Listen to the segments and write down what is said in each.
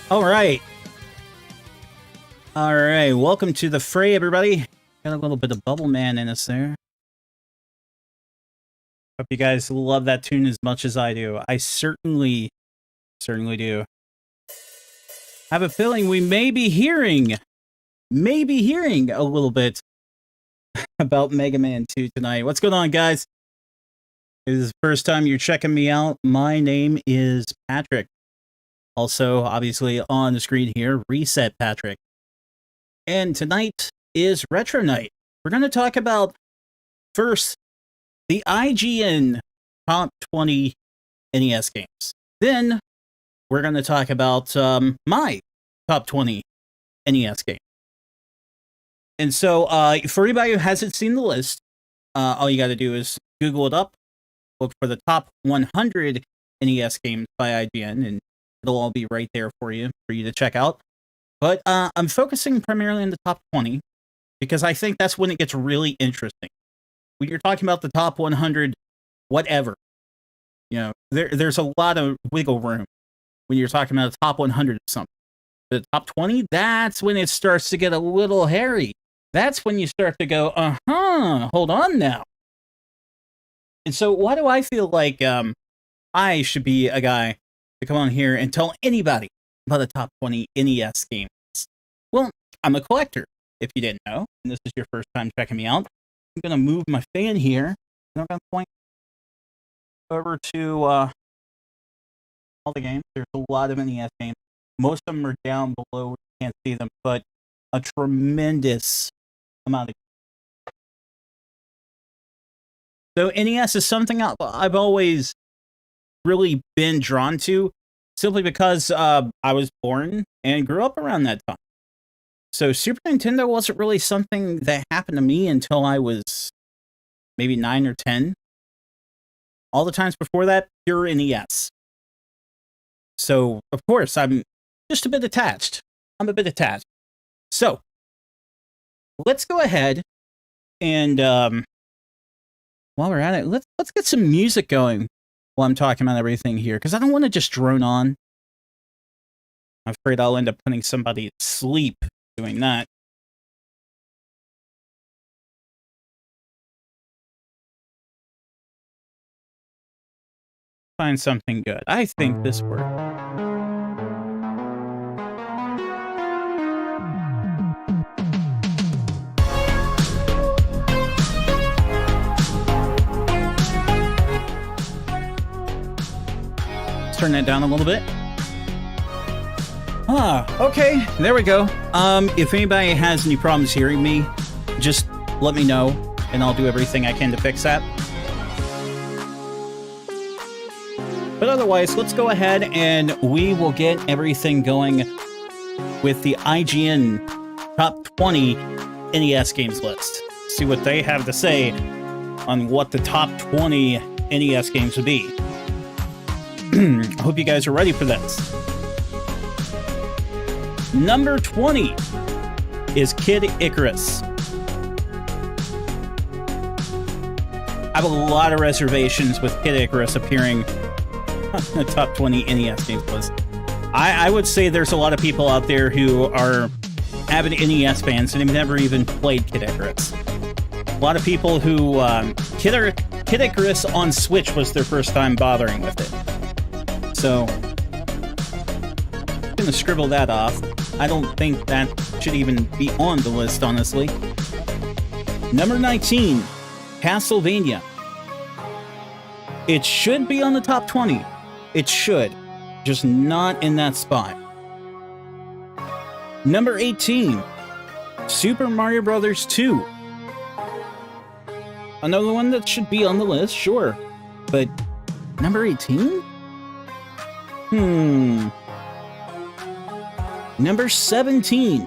All right. All right. Welcome to the fray, everybody. Got a little bit of Bubble Man in us there. Hope you guys love that tune as much as I do. I certainly do. I have a feeling we may be hearing a little bit about Mega Man 2 tonight. What's going on, guys? If this is the first time you're checking me out, my name is Patrick. Also, obviously, on the screen here, Reset Patrick. And tonight is Retro Night. We're going to talk about, first, the IGN Top 20 NES Games. Then, we're going to talk about my Top 20 NES Games. And so, for anybody who hasn't seen the list, all you got to do is Google it up, look for the Top 100 NES Games by IGN, and it'll all be right there for you to check out. But I'm focusing primarily on the top 20 because I think that's when it gets really interesting. When you're talking about the top 100, whatever, you know, there's a lot of wiggle room when you're talking about the top 100 of something. The top 20, that's when it starts to get a little hairy. That's when you start to go, hold on now. And so why do I feel like I should be a guy to come on here and tell anybody about the top 20 NES games? Well, I'm a collector, if you didn't know, and this is your first time checking me out. I'm going to move my fan here, and I'm going to point over to all the games. There's a lot of NES games. Most of them are down below, you can't see them, but a tremendous amount of games. So NES is something I've always really been drawn to, simply because I was born and grew up around that time. So Super Nintendo wasn't really something that happened to me until I was maybe 9 or 10. All the times before that, pure NES. So, of course, I'm just a bit attached. So, let's go ahead and, while we're at it, let's get some music going while I'm talking about everything here, because I don't want to just drone on. I'm afraid I'll end up putting somebody to sleep doing that. Find something good. I think this worked. Let's turn that down a little bit. Okay, there we go. If anybody has any problems hearing me, just let me know, and I'll do everything I can to fix that. But otherwise, let's go ahead and we will get everything going with the IGN Top 20 NES Games list. See what they have to say on what the top 20 NES games would be. I hope you guys are ready for this. Number 20 is Kid Icarus. I have a lot of reservations with Kid Icarus appearing on the top 20 NES games list. I would say there's a lot of people out there who are avid NES fans and have never even played Kid Icarus. A lot of people who Kid Icarus on Switch was their first time bothering with it. So I'm gonna scribble that off. I don't think that should even be on the list, honestly. Number 19, Castlevania. It should be on the top 20. It should. Just not in that spot. Number 18, Super Mario Bros. 2. Another one that should be on the list, sure. But number 18? Number 17,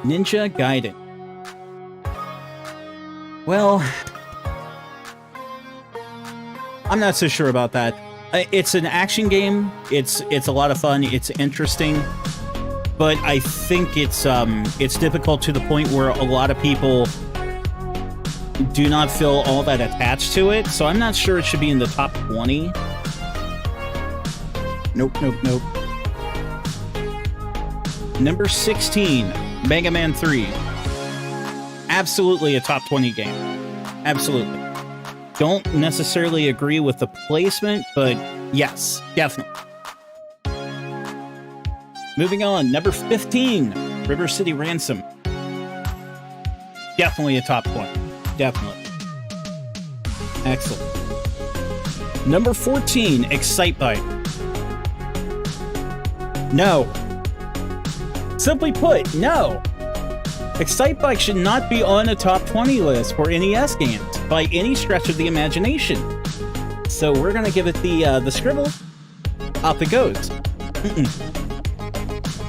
Ninja Gaiden. Well, I'm not so sure about that. It's an action game. It's a lot of fun. It's interesting, but I think it's difficult to the point where a lot of people do not feel all that attached to it. So I'm not sure it should be in the top 20. Nope. Number 16, Mega Man 3. Absolutely a top 20 game. Absolutely. Don't necessarily agree with the placement, but yes, definitely. Moving on, number 15, River City Ransom. Definitely a top 20. Definitely. Excellent. Number 14, Excitebike. No. Simply put, no. Excitebike should not be on a top 20 list for NES games by any stretch of the imagination. So we're gonna give it the scribble. Up it goes.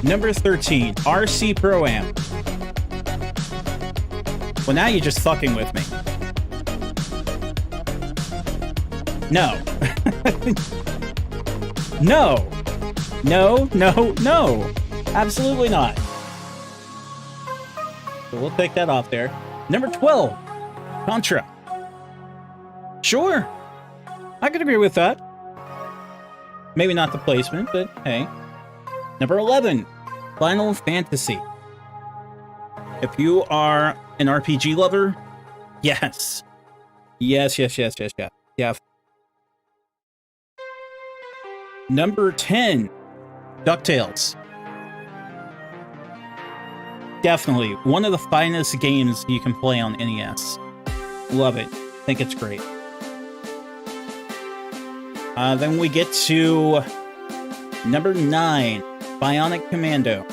Number 13, RC Pro-Am. Well, now you're just fucking with me. No. No. No, no, no. Absolutely not. So we'll take that off there. Number 12, Contra. Sure. I could agree with that. Maybe not the placement, but hey. Number 11, Final Fantasy. If you are an RPG lover, yes. Yes. Yeah. Number 10, Ducktales. Definitely one of the finest games you can play on NES. Love it. Think it's great. Then we get to number 9, Bionic Commando.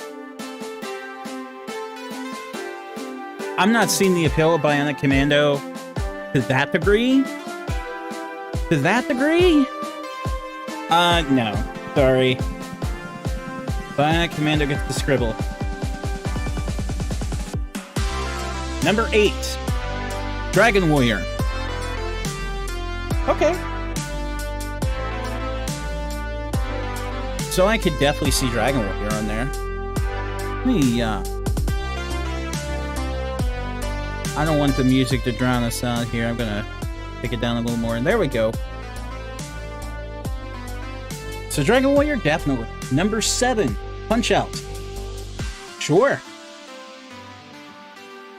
I'm not seeing the appeal of Bionic Commando to that degree. To that degree? No. Sorry. Bionic Commando gets the scribble. Number 8, Dragon Warrior. Okay. So I could definitely see Dragon Warrior on there. Let me, I don't want the music to drown us out here. I'm gonna take it down a little more, and there we go. So Dragon Warrior, definitely. Number 7, Punch-Out. Sure.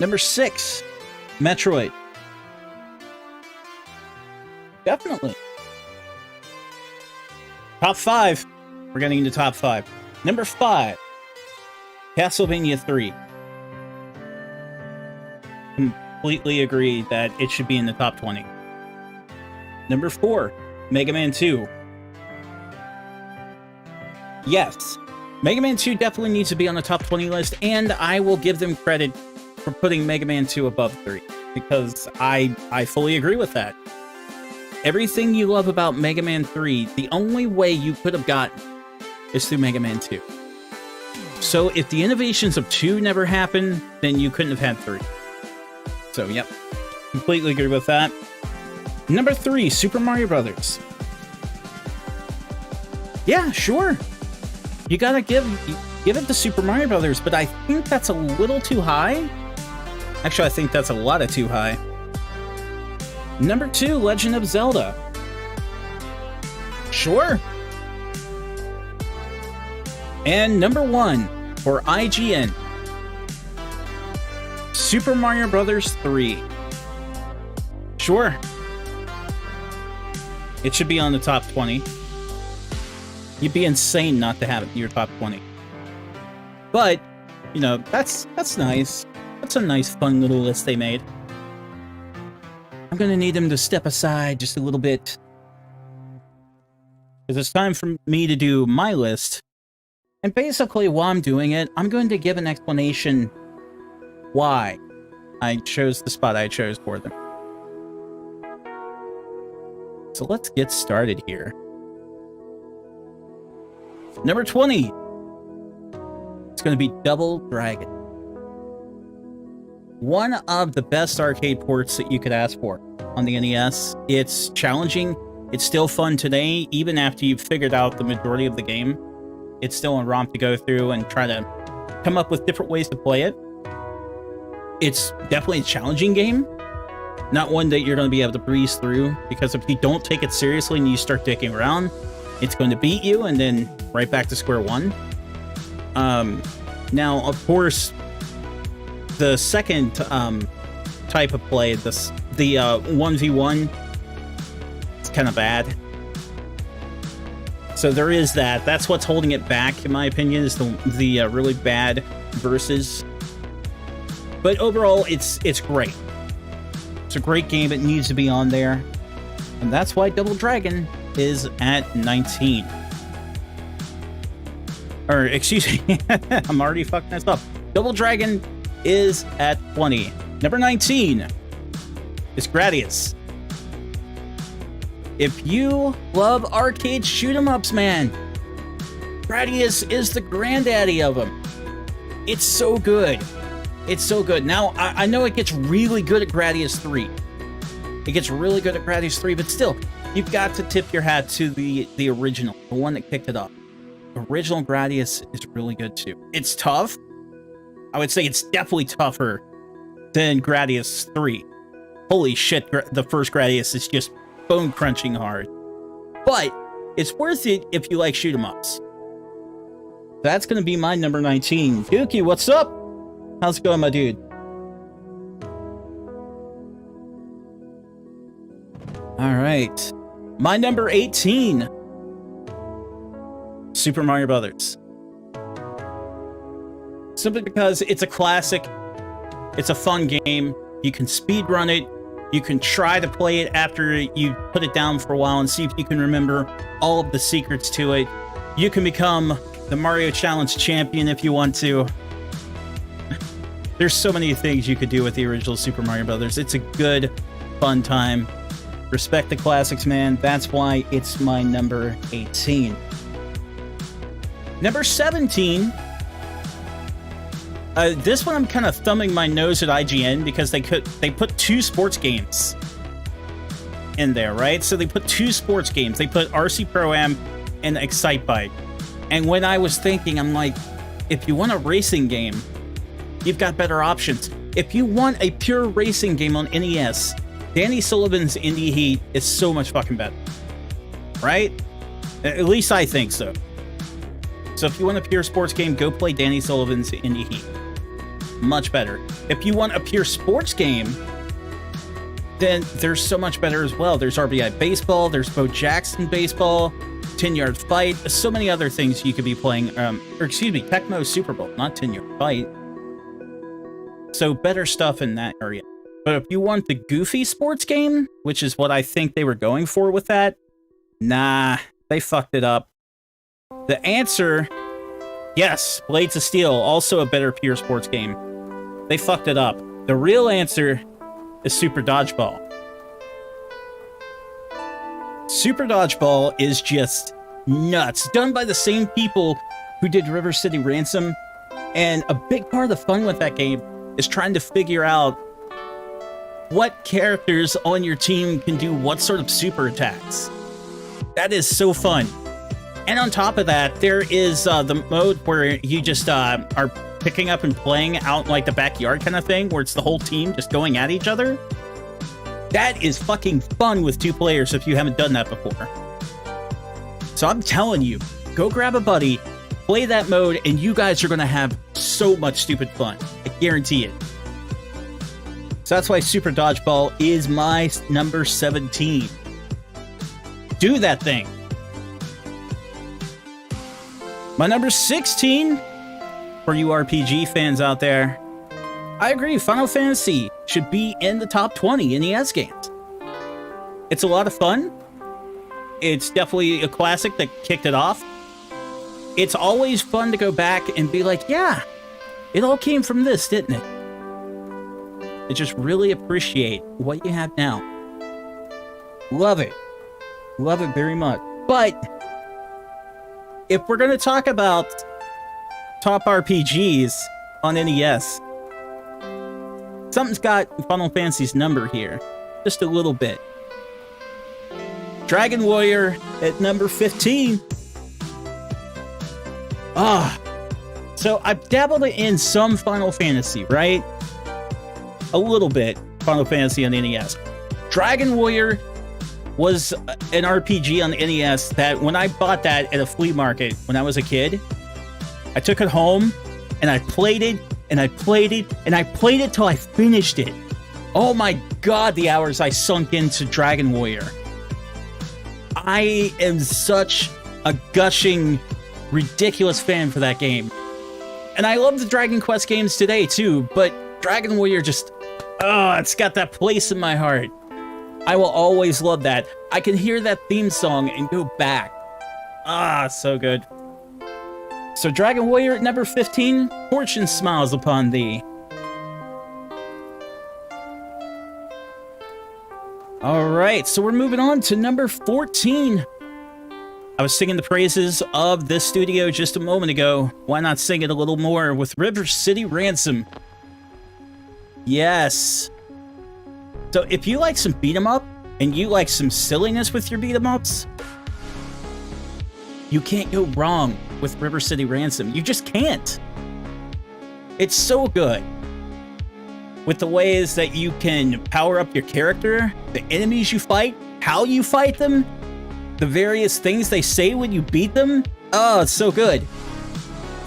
Number 6, Metroid. Definitely. Top 5. We're getting into top 5. Number 5, Castlevania 3. Completely agree that it should be in the top 20. Number 4, Mega Man 2. Yes, Mega Man 2 definitely needs to be on the top 20 list, and I will give them credit for putting Mega Man 2 above 3, because I fully agree with that. Everything you love about Mega Man 3, the only way you could have gotten is through Mega Man 2. So if the innovations of 2 never happened, then you couldn't have had 3. So, yep. Completely agree with that. Number 3, Super Mario Brothers. Yeah, sure. You gotta give it to Super Mario Brothers, but I think that's a little too high. Actually, I think that's a lot of too high. Number 2, Legend of Zelda. Sure. And number 1 for IGN, Super Mario Brothers 3. Sure. It should be on the top 20. You'd be insane not to have it in your top 20. But, you know, that's nice. That's a nice, fun little list they made. I'm gonna need them to step aside just a little bit, because it's time for me to do my list. And basically, while I'm doing it, I'm going to give an explanation why I chose the spot I chose for them. So let's get started here. Number 20. It's going to be Double Dragon. One of the best arcade ports that you could ask for on the NES. It's challenging. It's still fun today, even after you've figured out the majority of the game. It's still a romp to go through and try to come up with different ways to play it. It's definitely a challenging game. Not one that you're going to be able to breeze through, because if you don't take it seriously and you start dicking around, it's going to beat you and then right back to square one. Now, of course, the second type of play, the 1v1, it's kind of bad. So there is that. That's what's holding it back, in my opinion, is the really bad versus. But overall, it's great. It's a great game. It needs to be on there. And that's why Double Dragon is at 19. Or, excuse me, I'm already fucking this up. Double Dragon is at 20. Number 19 is Gradius. If you love arcade shoot-em-ups, man, Gradius is the granddaddy of them. It's so good. It's so good. Now, I know it gets really good at Gradius 3. It gets really good at Gradius 3, but still, you've got to tip your hat to the original, the one that kicked it off. The original Gradius is really good, too. It's tough. I would say it's definitely tougher than Gradius 3. Holy shit, the first Gradius is just bone-crunching hard. But it's worth it if you like shoot-em-ups. That's going to be my number 19. Dookie, what's up? How's it going, my dude? All right. My number 18. Super Mario Brothers. Simply because it's a classic. It's a fun game. You can speedrun it. You can try to play it after you put it down for a while and see if you can remember all of the secrets to it. You can become the Mario Challenge champion if you want to. There's so many things you could do with the original Super Mario Brothers. It's a good, fun time. Respect the classics, man. That's why it's my number 18. Number 17. This one I'm kind of thumbing my nose at IGN because they put two sports games in there, right? So they put two sports games. They put RC Pro-Am and Excitebike. And when I was thinking, I'm like, if you want a racing game, you've got better options. If you want a pure racing game on NES, Danny Sullivan's Indie Heat is so much fucking better. Right? At least I think so. So if you want a pure sports game, go play Danny Sullivan's Indie Heat. Much better. If you want a pure sports game, then there's so much better as well. There's RBI Baseball, there's Bo Jackson Baseball, 10-Yard Fight, so many other things you could be playing. Tecmo Super Bowl, not 10-Yard Fight. So better stuff in that area. But if you want the goofy sports game, which is what I think they were going for with that, nah, they fucked it up. The answer, yes, Blades of Steel, also a better pure sports game. They fucked it up. The real answer is Super Dodgeball. Super Dodgeball is just nuts. Done by the same people who did River City Ransom. And a big part of the fun with that game is trying to figure out what characters on your team can do what sort of super attacks. That is so fun. And on top of that, there is the mode where you just are picking up and playing out like the backyard kind of thing, where it's the whole team just going at each other. That is fucking fun with two players if you haven't done that before. So I'm telling you, go grab a buddy, play that mode, and you guys are going to have so much stupid fun. I guarantee it. So that's why Super Dodgeball is my number 17. Do that thing. My number 16, for you RPG fans out there, I agree, Final Fantasy should be in the top 20 NES games. It's a lot of fun. It's definitely a classic that kicked it off. It's always fun to go back and be like, yeah, it all came from this, didn't it? And just really appreciate what you have now. Love it. Love it very much. But if we're going to talk about top RPGs on NES, something's got Final Fantasy's number here. Just a little bit. Dragon Warrior at number 15. So I've dabbled in some Final Fantasy, right? A little bit Final Fantasy on NES. Dragon Warrior was an RPG on the NES that when I bought that at a flea market when I was a kid, I took it home and I played it, and I played it, and I played it till I finished it. Oh my god, the hours I sunk into Dragon Warrior. I am such a gushing, ridiculous fan for that game. And I love the Dragon Quest games today too, but Dragon Warrior just, it's got that place in my heart. I will always love that. I can hear that theme song and go back. So good. So Dragon Warrior at number 15, Fortune Smiles Upon Thee. Alright, so we're moving on to number 14. I was singing the praises of this studio just a moment ago. Why not sing it a little more with River City Ransom? Yes. So if you like some beat 'em up, and you like some silliness with your beat 'em ups, you can't go wrong with River City Ransom. You just can't. It's so good. With the ways that you can power up your character, the enemies you fight, how you fight them, the various things they say when you beat them. Oh, it's so good.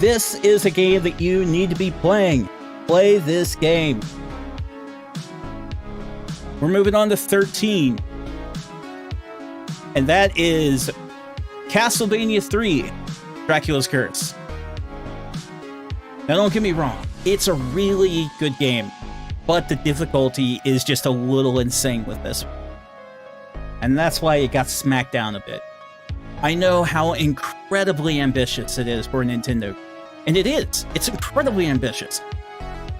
This is a game that you need to be playing. Play this game. We're moving on to 13. And that is Castlevania 3, Dracula's Curse. Now don't get me wrong, it's a really good game, but the difficulty is just a little insane with this one. And that's why it got smacked down a bit. I know how incredibly ambitious it is for Nintendo. And it is. It's incredibly ambitious.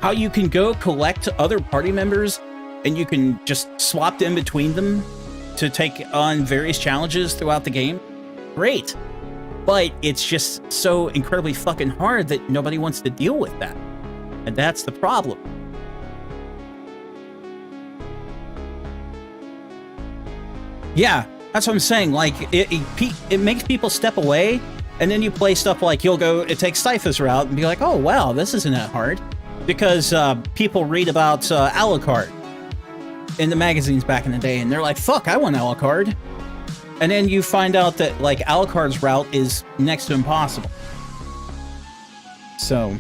How you can go collect other party members and you can just swap in between them to take on various challenges throughout the game. Great. But it's just so incredibly fucking hard that nobody wants to deal with that. And that's the problem. Yeah, that's what I'm saying. Like, it makes people step away, and then you play stuff like it takes Cypher's route and be like, oh, wow, this isn't that hard. Because people read about Alucard in the magazines back in the day, and they're like, fuck, I want Alucard. And then you find out that, like, Alucard's route is next to impossible. So,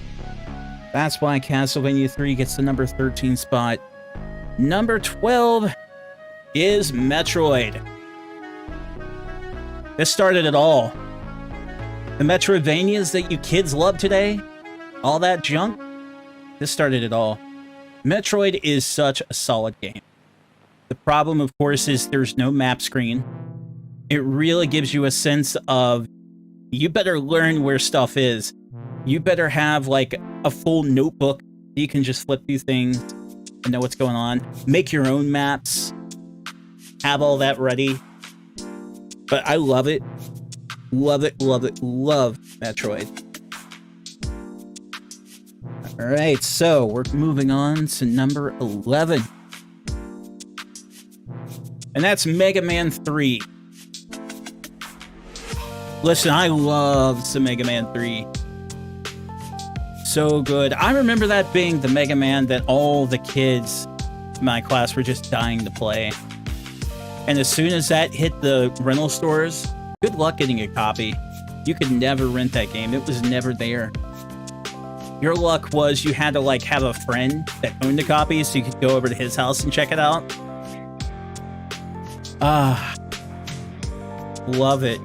that's why Castlevania 3 gets the number 13 spot. Number 12 is Metroid. This started it all. The Metroidvanias that you kids love today, all that junk, this started it all. Metroid is such a solid game. The problem, of course, is there's no map screen. It really gives you a sense of, you better learn where stuff is. You better have, like, a full notebook. You can just flip through things and know what's going on. Make your own maps. Have all that ready. But I love it. Love it, love it, love Metroid. Alright, so we're moving on to number 11. And that's Mega Man 3. Listen, I love some Mega Man 3. So good. I remember that being the Mega Man that all the kids in my class were just dying to play. And as soon as that hit the rental stores, good luck getting a copy. You could never rent that game. It was never there. Your luck was you had to, like, have a friend that owned a copy so you could go over to his house and check it out. Love it.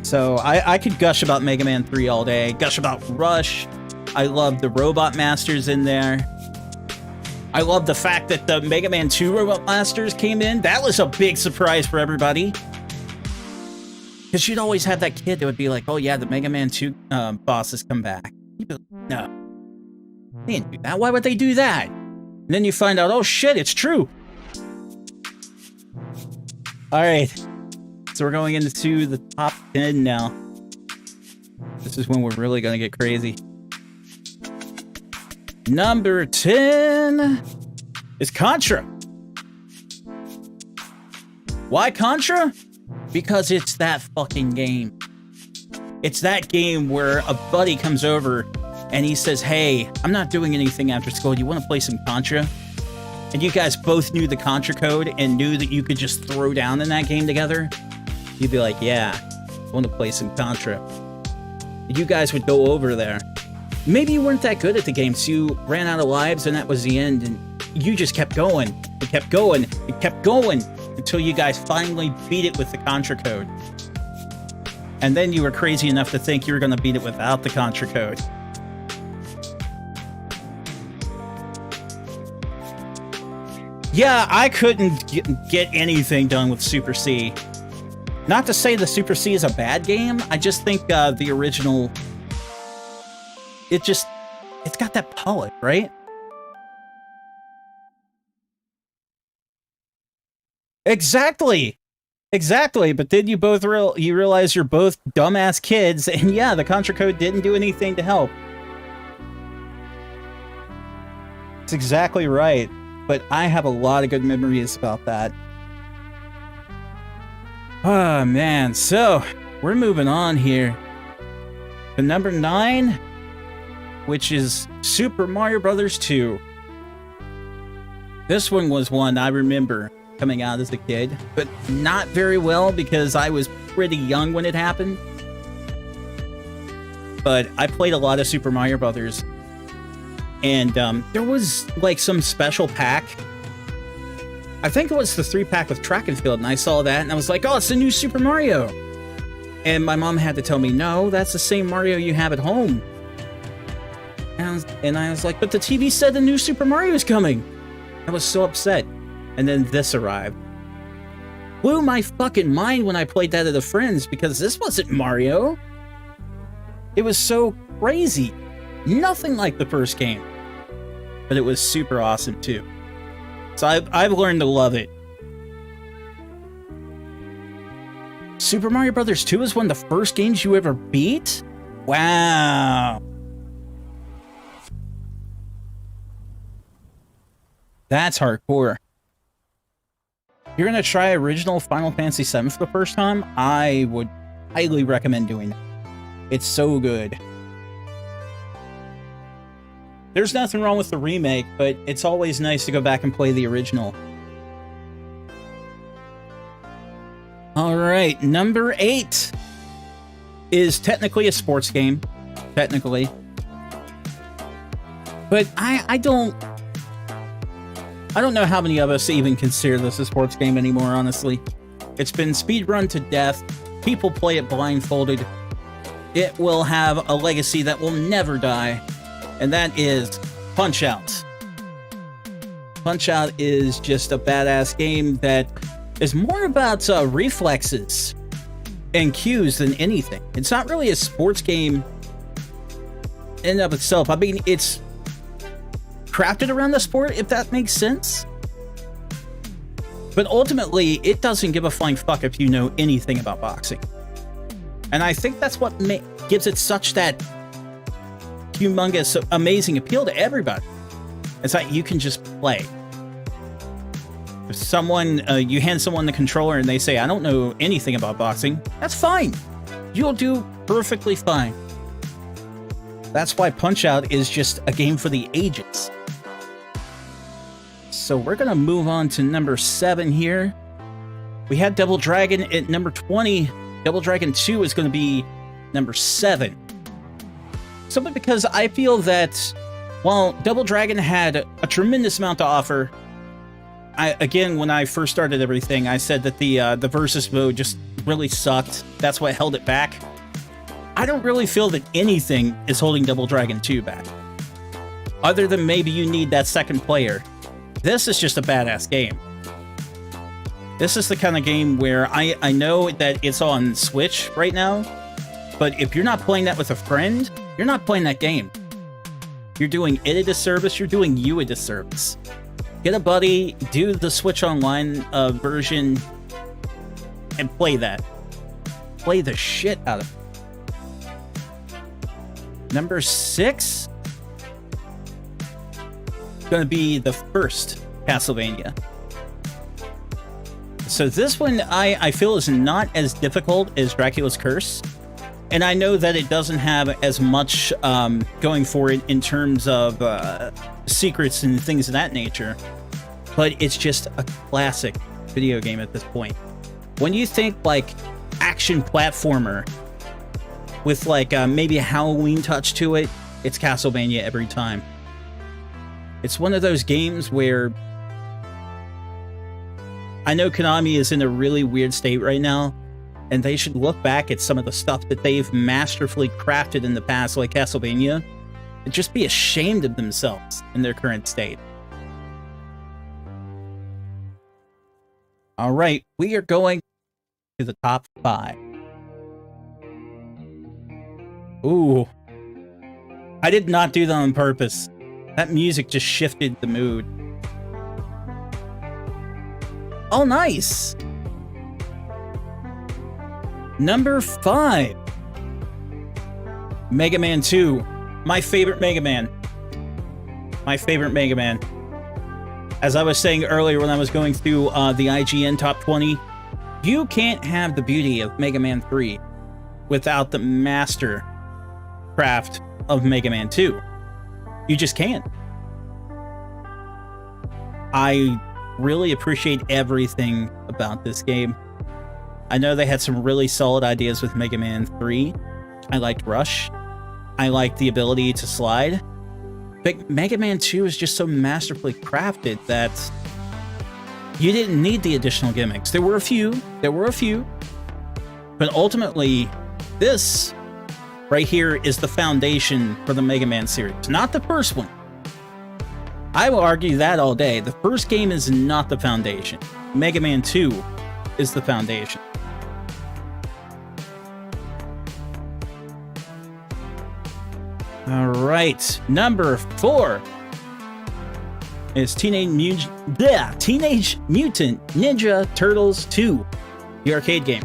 So I could gush about Mega Man 3 all day. Gush about Rush. I love the Robot Masters in there. I love the fact that the Mega Man 2 Robot Masters came in. That was a big surprise for everybody. Because you'd always have that kid that would be like, oh yeah, the Mega Man 2 bosses come back. You'd be like, no. They didn't do that. Why would they do that? And then you find out, oh shit, it's true. Alright. So we're going into the top 10 now. This is when we're really going to get crazy. Number 10 is Contra. Why Contra? Because it's that fucking game. It's that game where a buddy comes over and he says, hey, I'm not doing anything after school. Do you want to play some Contra? And you guys both knew the Contra code and knew that you could just throw down in that game together. You'd be like, yeah, I want to play some Contra. you guys would go over there. Maybe you weren't that good at the game, so you ran out of lives and that was the end, and you just kept going. You kept going. You kept going until you guys finally beat it with the Contra code. And then you were crazy enough to think you were going to beat it without the Contra code. Yeah, I couldn't get anything done with Super C. Not to say the Super C is a bad game, I just think the original... It's got that polish, right? Exactly! Exactly, but then you both you realize you're both dumbass kids, and yeah, the Contra code didn't do anything to help. That's exactly right. But I have a lot of good memories about that. Oh, man. So, we're moving on here. To number 9, which is Super Mario Bros. 2. This one was one I remember coming out as a kid, but not very well because I was pretty young when it happened. But I played a lot of Super Mario Brothers. And there was like some special pack. I think it was the 3-pack with Track and Field, and I saw that and I was like, oh, it's the new Super Mario. And my mom had to tell me, no, that's the same Mario you have at home. And I was like, but the TV said the new Super Mario is coming. I was so upset. And then this arrived. Blew my fucking mind when I played that at a friend's because this wasn't Mario. It was so crazy. Nothing like the first game. But it was super awesome too. So I've learned to love it. Super Mario Bros. 2 is one of the first games you ever beat? Wow. That's hardcore. You're gonna try original Final Fantasy VII for the first time? I would highly recommend doing that. It's so good. There's nothing wrong with the remake, but it's always nice to go back and play the original. Alright, number 8 is technically a sports game. Technically. But I don't know how many of us even consider this a sports game anymore, honestly. It's been speedrun to death. People play it blindfolded. It will have a legacy that will never die. And that is Punch-Out. Punch-Out is just a badass game that is more about reflexes and cues than anything. It's not really a sports game in and of itself. I mean, it's crafted around the sport, if that makes sense. But ultimately, it doesn't give a flying fuck if you know anything about boxing. And I think that's what gives it such that humongous, amazing appeal to everybody. It's like you can just play. If someone, you hand someone the controller and they say, I don't know anything about boxing, that's fine. You'll do perfectly fine. That's why Punch-Out is just a game for the ages. So we're going to move on to number 7 here. We had Double Dragon at number 20. Double Dragon 2 is going to be number 7. Simply because I feel that while Double Dragon had a tremendous amount to offer, again, when I first started everything, I said that the versus mode just really sucked. That's what held it back. I don't really feel that anything is holding Double Dragon 2 back. Other than maybe you need that second player. This is just a badass game. This is the kind of game where I know that it's on Switch right now, but if you're not playing that with a friend, you're not playing that game. You're doing it a disservice, you're doing you a disservice. Get a buddy, do the Switch Online version, and play that. Play the shit out of it. Number 6 is going to be the first Castlevania. So this one I feel is not as difficult as Dracula's Curse. And I know that it doesn't have as much going for it in terms of secrets and things of that nature. But it's just a classic video game at this point. When you think like action platformer, with like maybe a Halloween touch to it, it's Castlevania every time. It's one of those games where I know Konami is in a really weird state right now, and they should look back at some of the stuff that they've masterfully crafted in the past, like Castlevania, and just be ashamed of themselves in their current state. All right, we are going to the top 5. Ooh. I did not do that on purpose. That music just shifted the mood. Oh, nice! Number 5. Mega Man 2. My favorite Mega Man. My favorite Mega Man. As I was saying earlier when I was going through the IGN Top 20, you can't have the beauty of Mega Man 3 without the master craft of Mega Man 2. You just can't. I really appreciate everything about this game. I know they had some really solid ideas with Mega Man 3. I liked Rush. I liked the ability to slide. But Mega Man 2 is just so masterfully crafted that you didn't need the additional gimmicks. There were a few. But ultimately, this right here is the foundation for the Mega Man series. Not the first one. I will argue that all day. The first game is not the foundation. Mega Man 2 is the foundation. All right, number 4 is Teenage Mutant Ninja Turtles 2, the arcade game.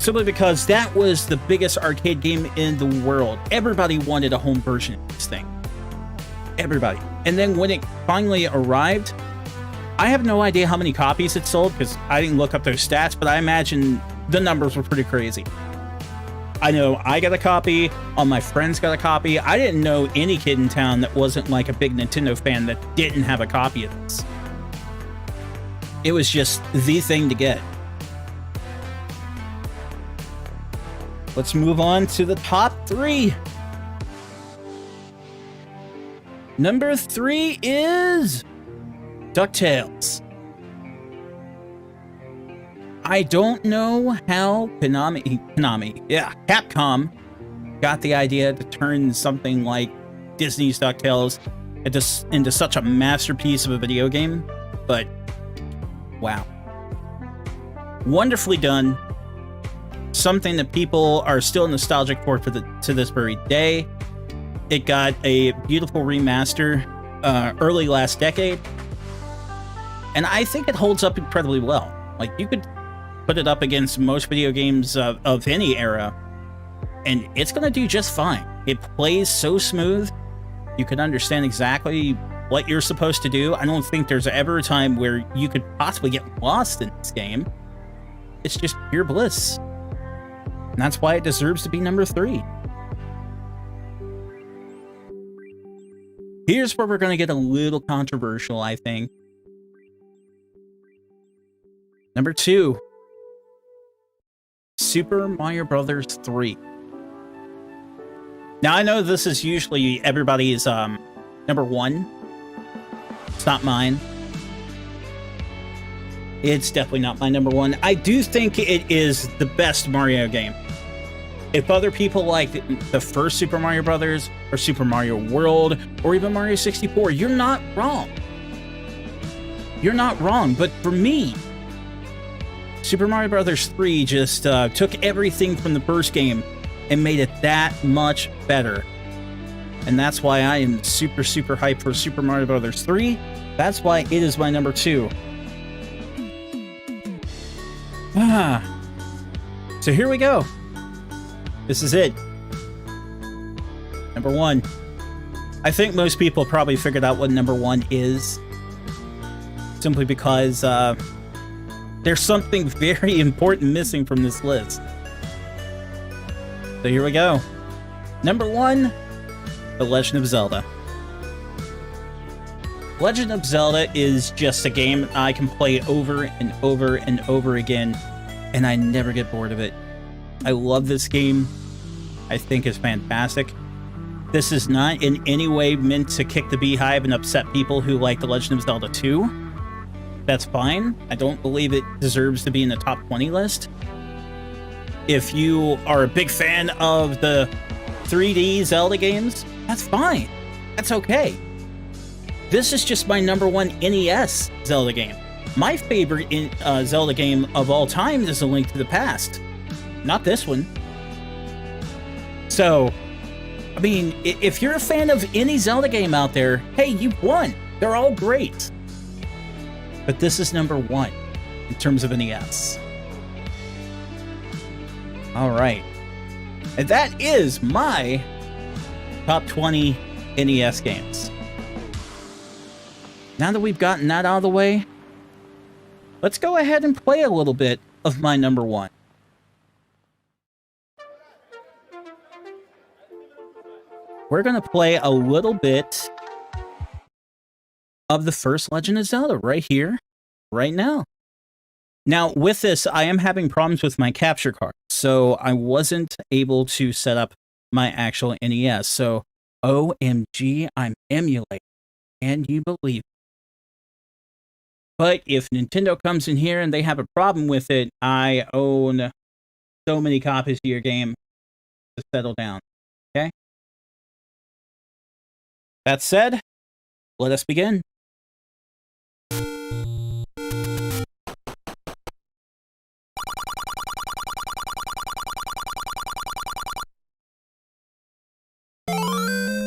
Simply because that was the biggest arcade game in the world. Everybody wanted a home version of this thing. Everybody. And then when it finally arrived, I have no idea how many copies it sold because I didn't look up those stats, but I imagine the numbers were pretty crazy. I know I got a copy, all my friends got a copy. I didn't know any kid in town that wasn't like a big Nintendo fan that didn't have a copy of this. It was just the thing to get. Let's move on to the top 3. Number 3 is Ducktales. I don't know how Capcom got the idea to turn something like Disney's DuckTales into such a masterpiece of a video game, but wow. Wonderfully done. Something that people are still nostalgic for to this very day. It got a beautiful remaster early last decade, and I think it holds up incredibly well. Like, you could put it up against most video games of any era, and it's going to do just fine. It plays so smooth, you can understand exactly what you're supposed to do. I don't think there's ever a time where you could possibly get lost in this game. It's just pure bliss. And that's why it deserves to be number 3. Here's where we're going to get a little controversial, I think. Number 2. Super Mario Brothers 3. Now, I know this is usually everybody's number 1. It's not mine. It's definitely not my number 1. I do think it is the best Mario game. If other people like the first Super Mario Brothers, or Super Mario World, or even Mario 64, you're not wrong. You're not wrong, but for me, Super Mario Bros. 3 just took everything from the first game and made it that much better. And that's why I am super, super hyped for Super Mario Bros. 3. That's why it is my number 2. So here we go. This is it. Number 1. I think most people probably figured out what number 1 is. Simply because there's something very important missing from this list. So here we go. Number 1, The Legend of Zelda. Legend of Zelda is just a game I can play over and over and over again, and I never get bored of it. I love this game. I think is fantastic. This is not in any way meant to kick the beehive and upset people who like The Legend of Zelda 2. That's fine. I don't believe it deserves to be in the top 20 list. If you are a big fan of the 3D Zelda games, that's fine. That's okay. This is just my #1 NES Zelda game. My favorite Zelda game of all time is A Link to the Past. Not this one. So, I mean, if you're a fan of any Zelda game out there, hey, you've won. They're all great. But this is #1 in terms of NES. All right. And that is my top 20 NES games. Now that we've gotten that out of the way, let's go ahead and play a little bit of my #1. We're going to play a little bit of the first Legend of Zelda right here, right now. Now, with this, I am having problems with my capture card, so I wasn't able to set up my actual NES. So, OMG, I'm emulating. Can you believe it? But if Nintendo comes in here and they have a problem with it, I own so many copies of your game to settle down. Okay? That said, let us begin.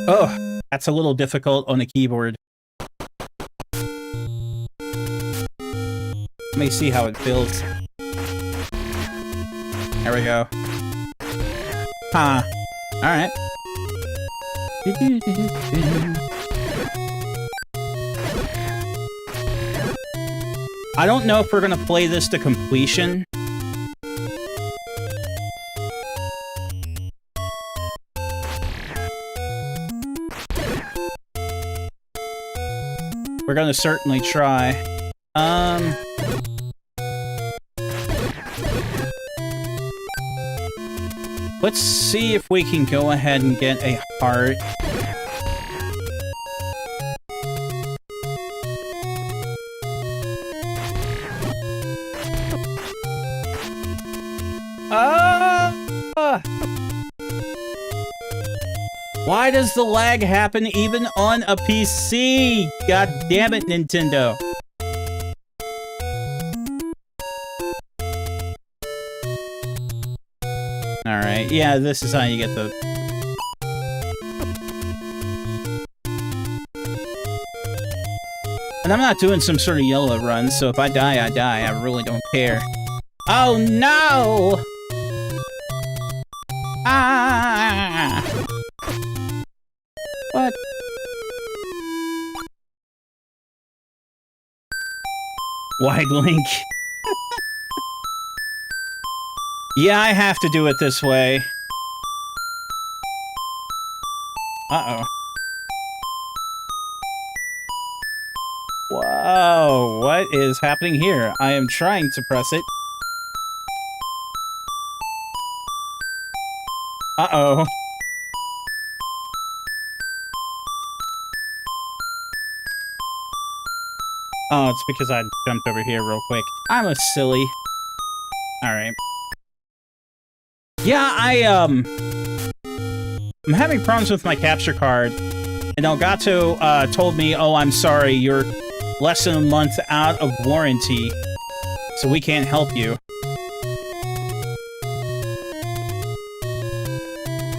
Oh, that's a little difficult on a keyboard. Let me see how it feels. There we go. Huh. Alright. I don't know if we're gonna play this to completion. We're gonna certainly try. Let's see if we can go ahead and get a heart. Why does the lag happen even on a PC? God damn it, Nintendo. Alright, yeah, this is how you get the... And I'm not doing some sort of yellow run, so if I die, I die. I really don't care. Oh no! Ah! What? Wide link. Yeah, I have to do it this way. Uh-oh. Whoa, what is happening here? I am trying to press it. Uh-oh. Oh, it's because I jumped over here real quick. I'm a silly. Alright. Yeah, I'm having problems with my capture card. And Elgato told me, oh, I'm sorry, you're less than a month out of warranty, so we can't help you.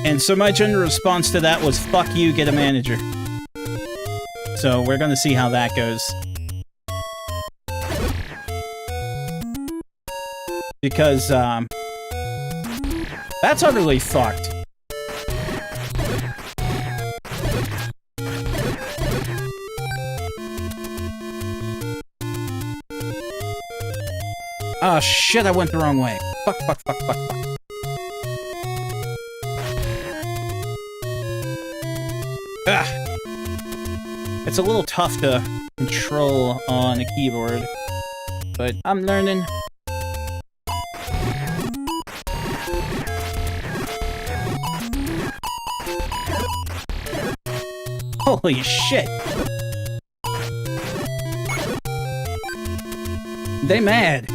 And so my general response to that was, fuck you, get a manager. So we're gonna see how that goes. Because, that's utterly fucked. Oh shit, I went the wrong way. Fuck, fuck, fuck, fuck, fuck. Ugh. It's a little tough to control on a keyboard, but I'm learning. Holy shit! They mad.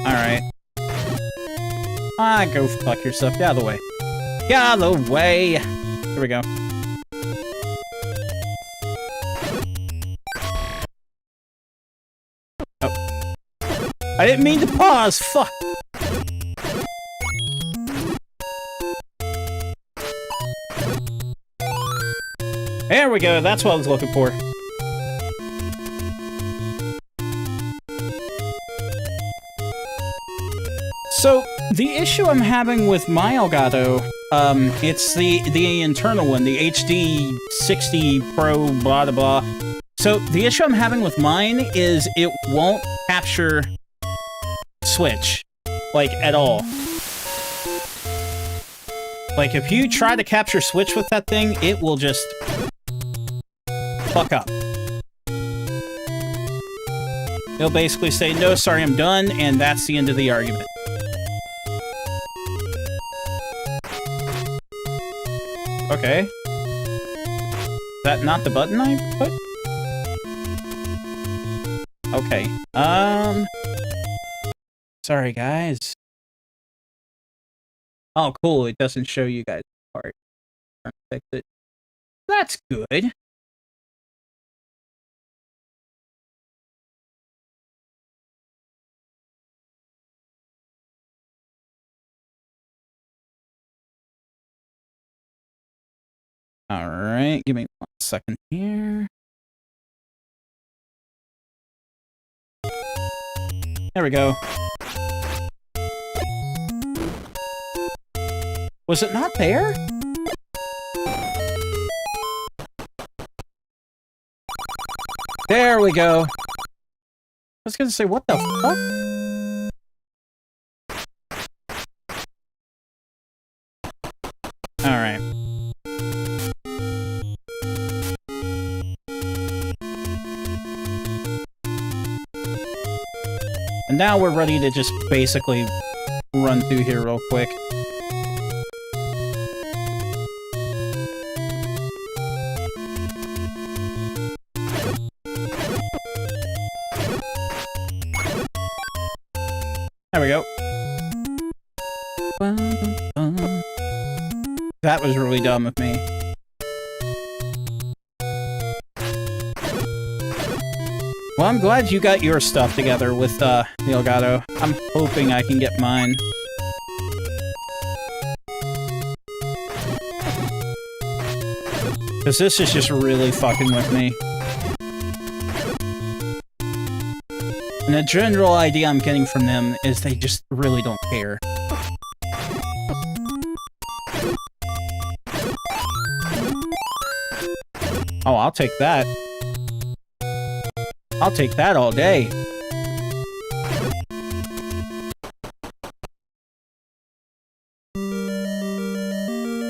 Alright. Go fuck yourself. Get out of the way. Get out of the way! Here we go. Oh. I didn't mean to pause! Fuck! There we go, that's what I was looking for. So, the issue I'm having with my Elgato, it's the internal one, the HD 60 Pro blah blah blah. So, the issue I'm having with mine is it won't capture Switch, like, at all. Like, if you try to capture Switch with that thing, it will just fuck up. It'll basically say, no, sorry, I'm done, and that's the end of the argument. Okay. Is that not the button I put? Okay. Sorry, guys. Oh, cool. It doesn't show you guys the part. Trying to fix it. That's good. Alright, give me 1 second here. There we go. Was it not there? There we go. I was gonna say, what the fuck? Alright. And now we're ready to just basically run through here real quick. There we go. That was really dumb of me. Well, I'm glad you got your stuff together with the Elgato. I'm hoping I can get mine. Because this is just really fucking with me. And the general idea I'm getting from them is they just really don't care. Oh, I'll take that. I'll take that all day.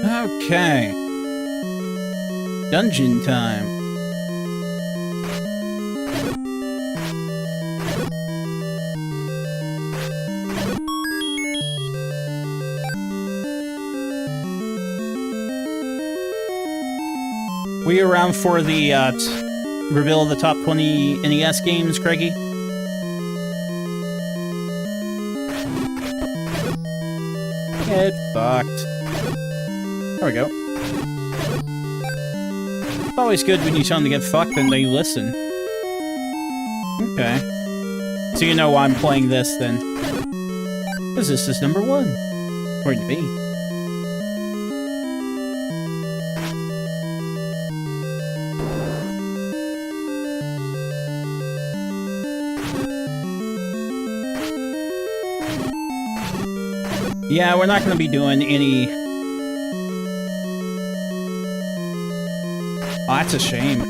Okay. Dungeon time. Were you around for the reveal of the top 20 NES games, Craigie? Get fucked. There we go. It's always good when you tell them to get fucked and they listen. Okay. So you know why I'm playing this, then. Because this is number 1. According to me. Yeah, we're not going to be doing any... Oh, that's a shame.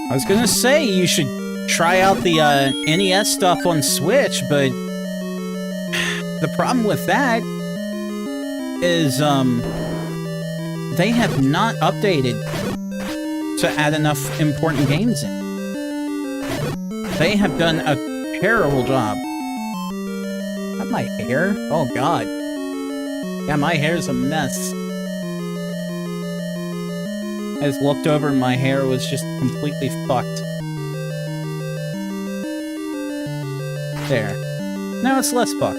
I was going to say you should try out the NES stuff on Switch, but the problem with that is, they have not updated to add enough important games in. They have done a terrible job. Not my hair? Oh god. Yeah, my hair's a mess. I just looked over and my hair was just completely fucked. There. Now it's less fucked.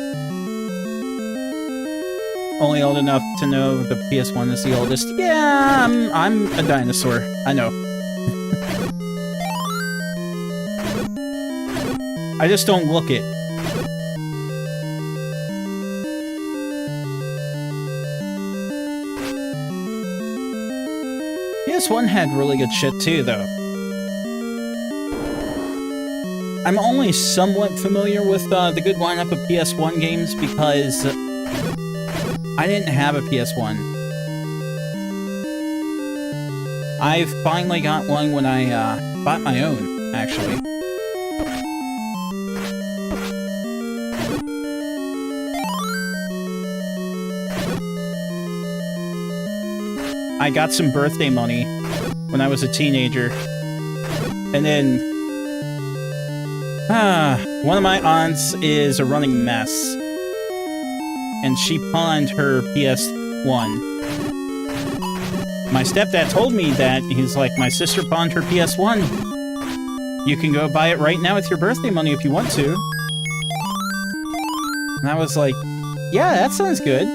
Only old enough to know the PS1 is the oldest. Yeah, I'm a dinosaur. I know. I just don't look it. PS1 had really good shit too, though. I'm only somewhat familiar with the good lineup of PS1 games because I didn't have a PS1. I finally got one when I bought my own, actually. I got some birthday money when I was a teenager. And then one of my aunts is a running mess. And she pawned her PS1. My stepdad told me that. He's like, my sister pawned her PS1. You can go buy it right now with your birthday money if you want to. And I was like, yeah, that sounds good.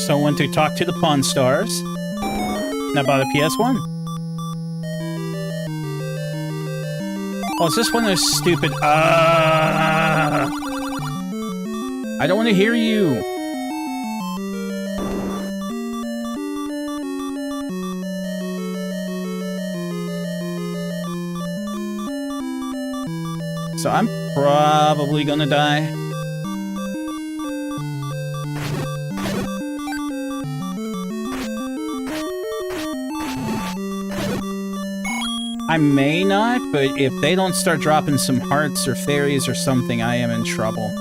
So I went to talk to the Pawn Stars. And I bought a PS1. Oh, is this one of those stupid... I don't want to hear you. So I'm probably gonna die. I may not, but if they don't start dropping some hearts or fairies or something, I am in trouble.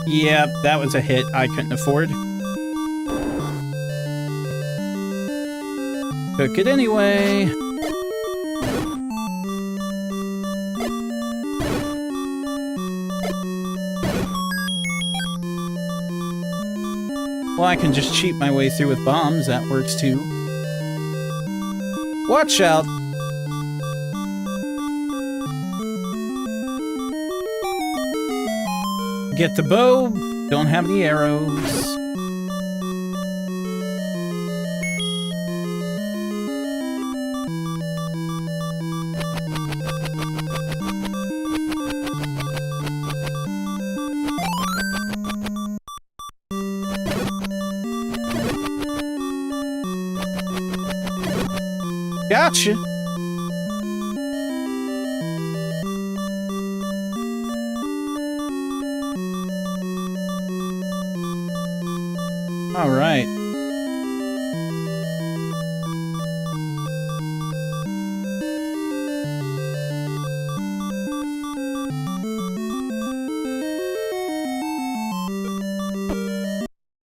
Yep, that was a hit I couldn't afford. Took it anyway. Well, I can just cheat my way through with bombs. That works too. Watch out! Get the bow. Don't have any arrows. Gotcha! Alright.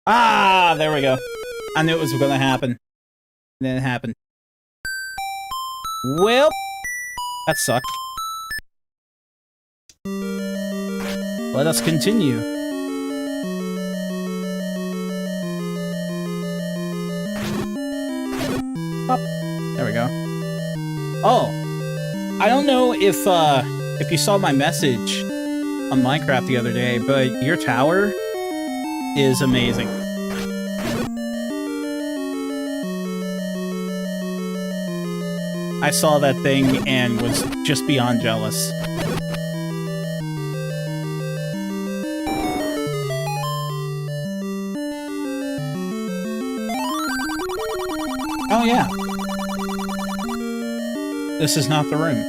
Ah, there we go. I knew it was gonna happen. And then it happened. Well, that sucked. Let us continue. Oh, there we go. Oh, I don't know if you saw my message on Minecraft the other day, but your tower is amazing. I saw that thing and was just beyond jealous. Oh yeah. This is not the room.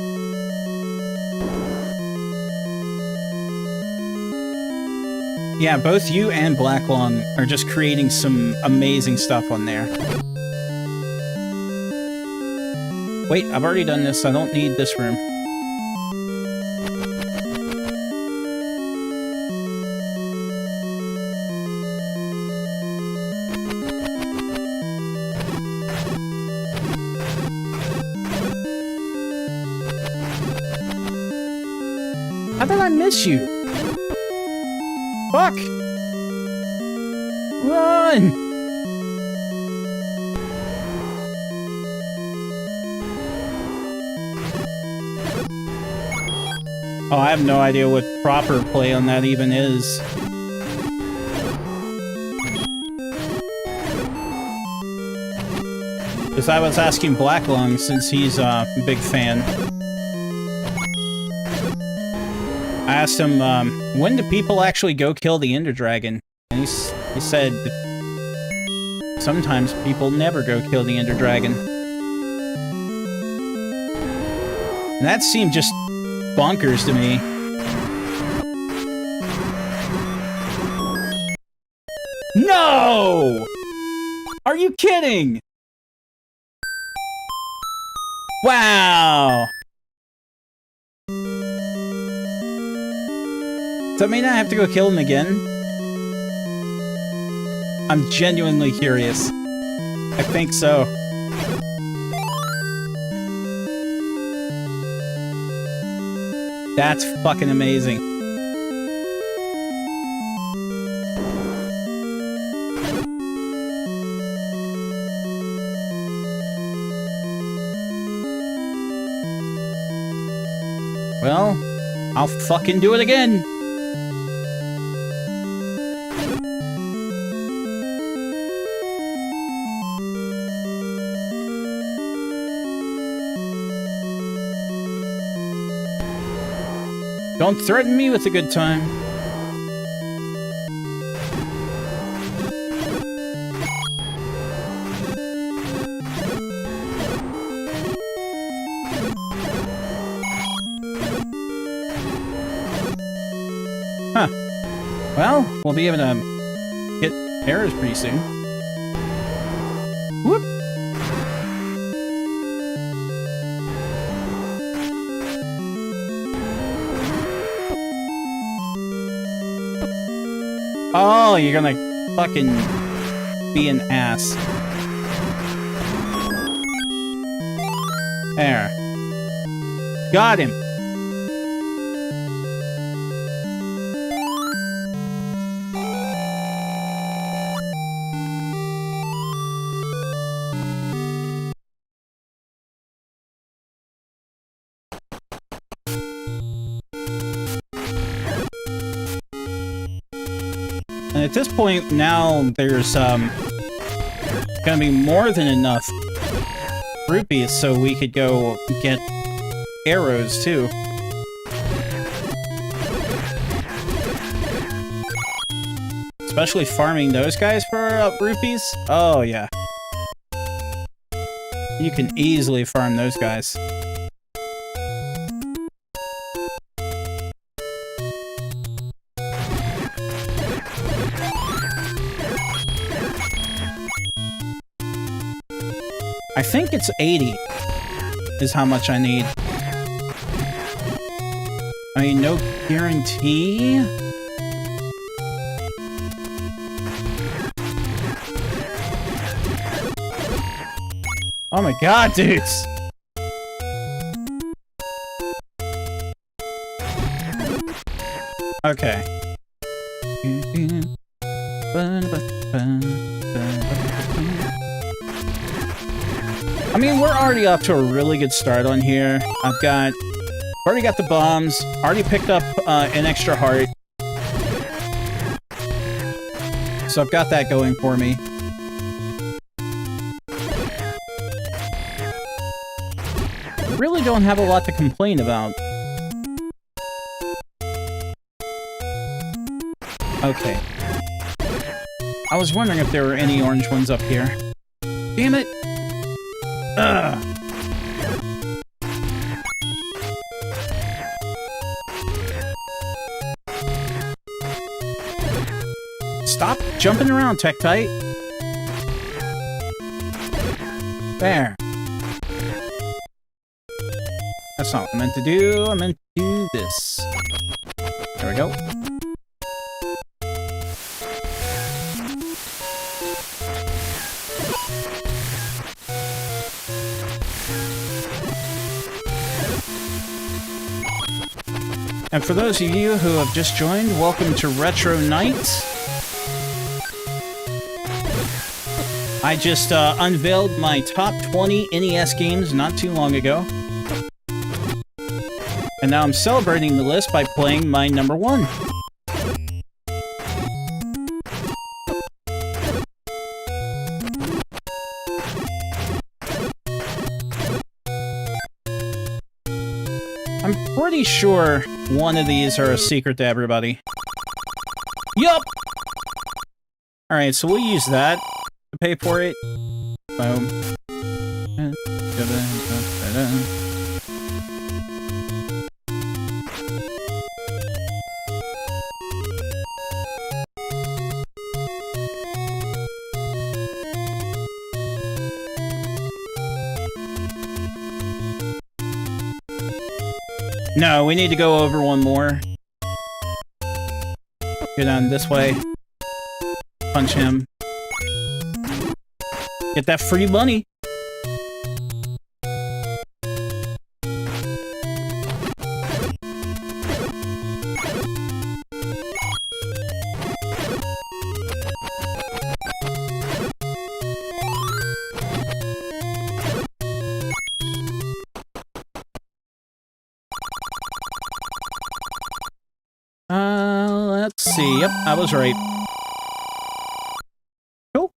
Yeah, both you and Blacklong are just creating some amazing stuff on there. Wait, I've already done this. I don't need this room. How did I miss you? Fuck! Run! Oh, I have no idea what proper play on that even is. Because I was asking Blacklung since he's a big fan. I asked him, when do people actually go kill the Ender Dragon? And he said, sometimes people never go kill the Ender Dragon. And that seemed just bonkers to me. No! Are you kidding? Wow! Does that mean I have to go kill him again? I'm genuinely curious. I think so. That's fucking amazing. Well, I'll fucking do it again. Don't threaten me with a good time. Huh. Well, we'll be able to hit errors pretty soon. Whoop! Oh, you're gonna fucking be an ass. There. Got him. And at this point, now there's gonna be more than enough rupees so we could go get arrows too. Especially farming those guys for rupees. Oh yeah. You can easily farm those guys. I think it's 80 is how much I need. I mean, no guarantee. Oh my god, dudes! Okay. I mean, we're already off to a really good start on here. Already got the bombs, already picked up an extra heart. So I've got that going for me. Really don't have a lot to complain about. Okay. I was wondering if there were any orange ones up here. Damn it! Ugh. Stop jumping around, Tektite. There. That's not what I meant to do. I meant to do this. There we go. And for those of you who have just joined, welcome to Retro Night. I just unveiled my top 20 NES games not too long ago. And now I'm celebrating the list by playing my number 1. I'm pretty sure one of these are a secret to everybody. Yup! Alright, so we'll use that to pay for it. Boom. No, we need to go over one more. Go down this way. Punch him. Get that free money. Let's see. Yep, I was right. Cool.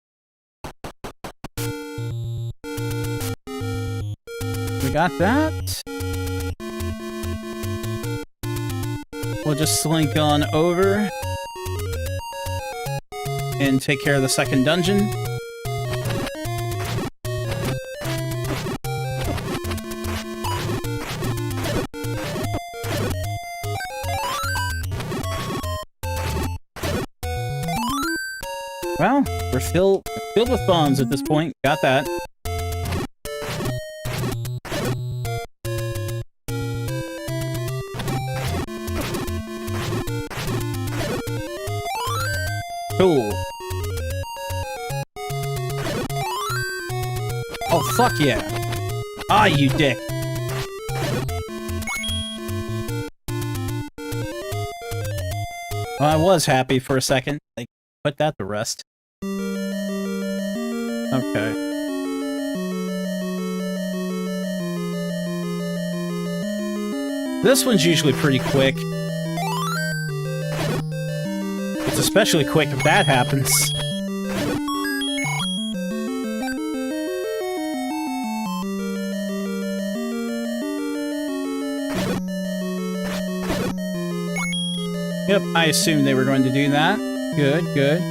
We got that. We'll just slink on over and take care of the second dungeon. Well, we're filled with bombs at this point. Got that. Cool. Oh, fuck yeah. Ah, you dick. Well, I was happy for a second. Like, put that to rest. Okay. This one's usually pretty quick. It's especially quick if that happens. Yep, I assumed they were going to do that. Good, good.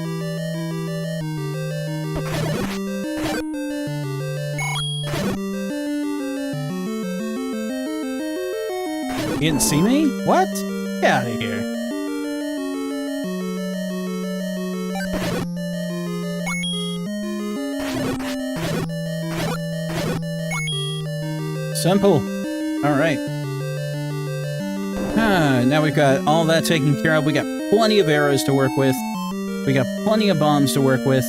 You didn't see me? What? Get out of here. Simple. Alright. Now we've got all that taken care of. We got plenty of arrows to work with. We got plenty of bombs to work with.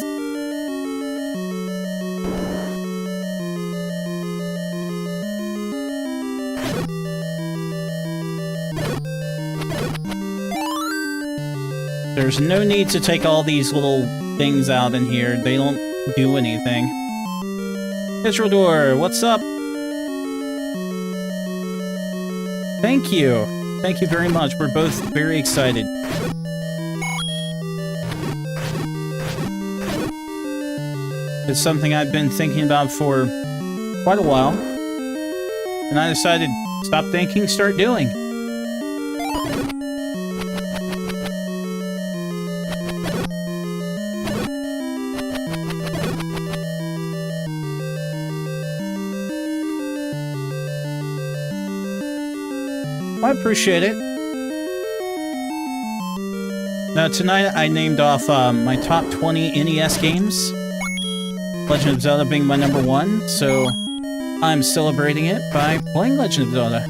There's no need to take all these little things out in here. They don't do anything. Door, what's up? Thank you. Thank you very much. We're both very excited. It's something I've been thinking about for quite a while. And I decided, stop thinking, start doing. I appreciate it. Now, tonight I named off my top 20 NES games. Legend of Zelda being my number 1, so I'm celebrating it by playing Legend of Zelda.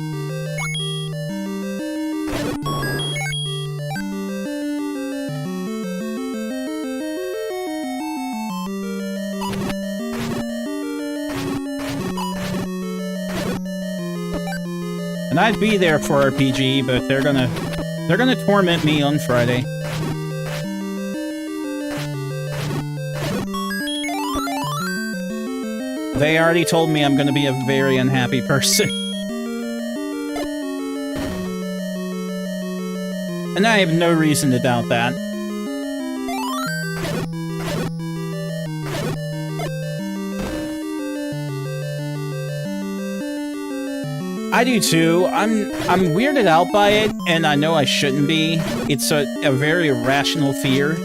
And I'd be there for RPG, but they're gonna torment me on Friday. They already told me I'm gonna be a very unhappy person. And I have no reason to doubt that. I do too. I'm weirded out by it, and I know I shouldn't be. It's a very irrational fear.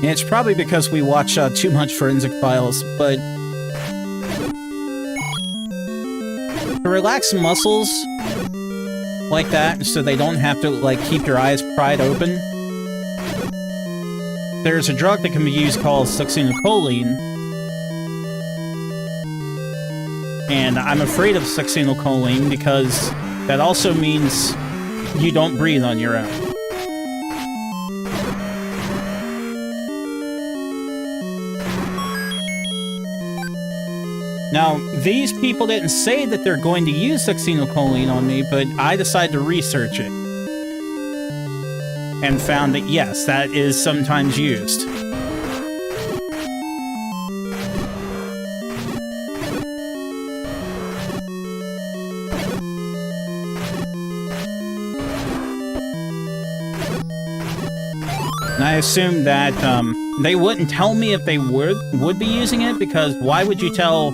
And it's probably because we watch too much Forensic Files, but to relax muscles like that so they don't have to, like, keep your eyes pried open, there's a drug that can be used called succinylcholine. And I'm afraid of succinylcholine because that also means you don't breathe on your own. Now, these people didn't say that they're going to use succinylcholine on me, but I decided to research it. And found that, yes, that is sometimes used. And I assumed that they wouldn't tell me if they would be using it, because why would you tell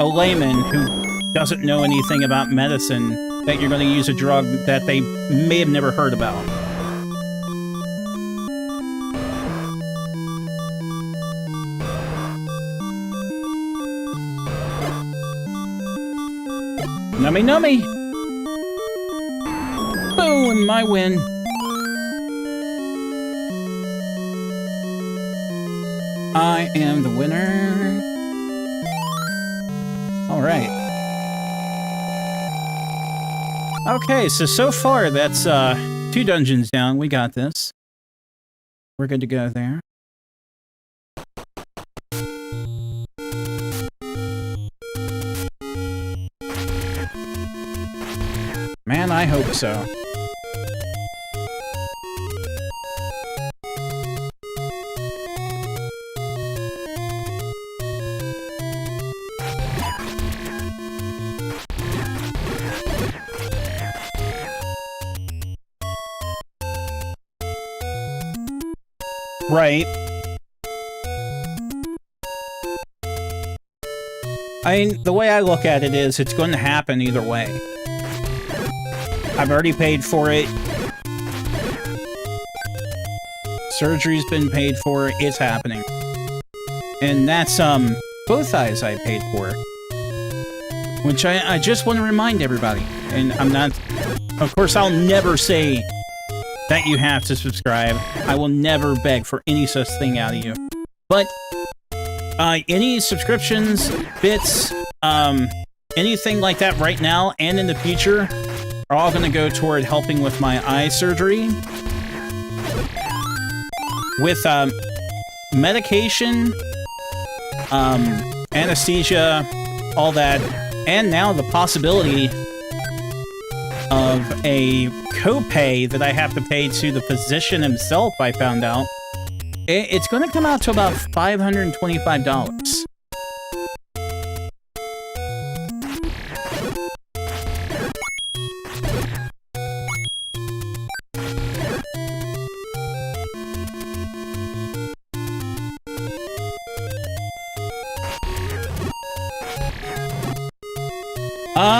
a layman who doesn't know anything about medicine that you're going to use a drug that they may have never heard about? Nummy nummy! Boom! My win! I am the winner. Alright. Okay, so far that's 2 dungeons down. We got this. We're good to go there. Man, I hope so. Right. I mean, the way I look at it is, it's going to happen either way. I've already paid for it. Surgery's been paid for. It's happening. And that's, both eyes I paid for. Which I just want to remind everybody. And I'm not... Of course, I'll never say that you have to subscribe. I will never beg for any such thing out of you. But, any subscriptions, bits, anything like that right now and in the future are all going to go toward helping with my eye surgery. With, medication, anesthesia, all that, and now the possibility of a copay that I have to pay to the physician himself, I found out. It's going to come out to about $525.